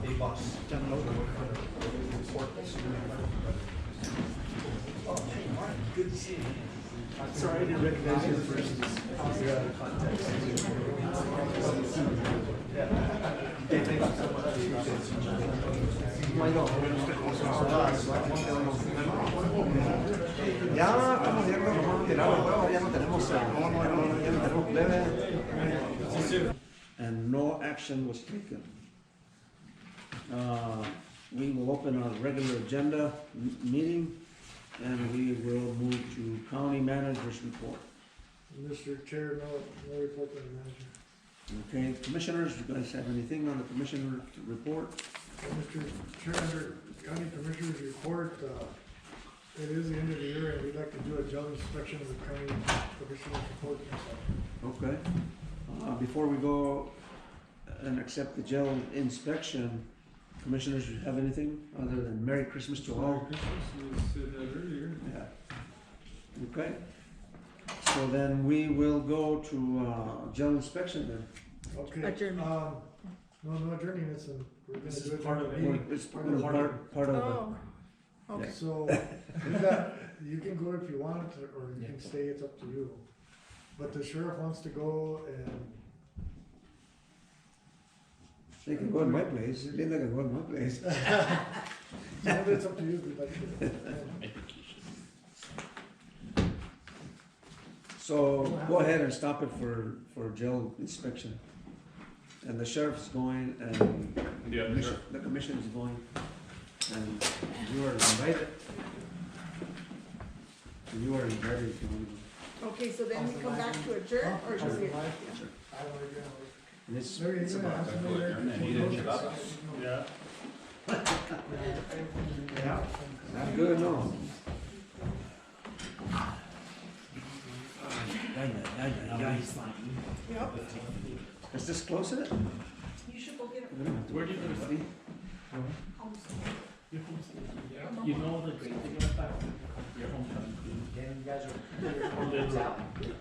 Hey, boss. Good to see you. Sorry, I didn't recognize you at first. You're out of context. Hey, thank you so much. Ya estamos viendo cómo tirar el juego, ya no tenemos plebe. And no action was taken. We will open our regular agenda meeting, and we will move to county manager's report. Mr. Chair, no report by the manager. Okay, commissioners, you guys have anything on the commissioner report? Mr. Chair, under County Commissioner's report, it is the end of the year, and we'd like to do a job inspection of the county commissioner's report. Okay. Before we go and accept the jail inspection, commissioners, do you have anything other than Merry Christmas to all? Merry Christmas, we said that earlier. Yeah. Okay. So then we will go to jail inspection then. Okay. Adjournment. No adjourning, we're gonna This do is it. part of it. It's part of the- part of Oh, the, okay. So, you can go if you want, or you can stay, it's up to you. But the sheriff wants to go, and they can go in my place, Linda can go in my place. it's up to you if you'd like to. I think you should. So go ahead and stop it for jail inspection. And the sheriff's going, and the commission is going, and you are invited. You are invited if you want to. Okay, so then we come back to adjourn, or should we? And it's Larry, it's you about gonna have somebody there? Yeah. not good, no. Yep. Let's just close it. You should go get it. We don't have to Where do you worry go, about it. buddy? You know the great thing about that? Your homecoming queen. Again, you guys are 3 or 4 minutes out. You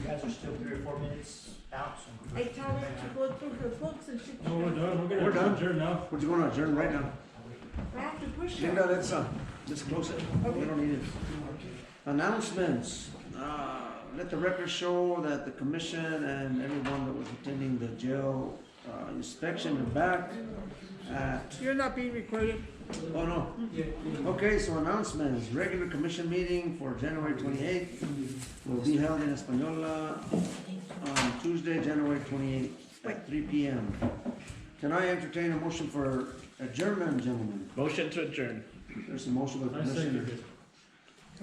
guys are still 3 or 4 minutes out, so. I tell her to go through her books and she. No, we're done, We're done. adjourn now. We're gonna adjourn right now. I have to push her. Linda, let's close it. We don't need it. Announcements. Let the record show that the commission and everyone that was attending the jail inspection are back at. You're not being recorded. Oh, no. Okay, so announcements. Regular commission meeting for January 28th will be held in Española on Tuesday, January 28th at 3 p.m. Can I entertain a motion for adjournment, gentlemen? Motion to adjourn. There's a motion by I Commissioner. second it.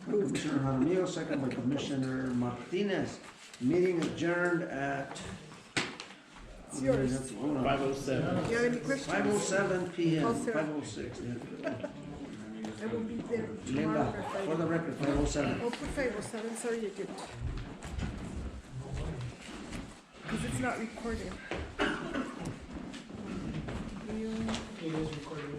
Commissioner Jaramillo, second by Commissioner Martinez. Meeting adjourned at. It's yours. 5:07. You have any questions? 5:07 p.m. Call Sarah. 5:06. I will be there tomorrow Linda, for for the record, 5:07. Oh, for 5:07, sorry you didn't. Because it's not recorded. It is recording.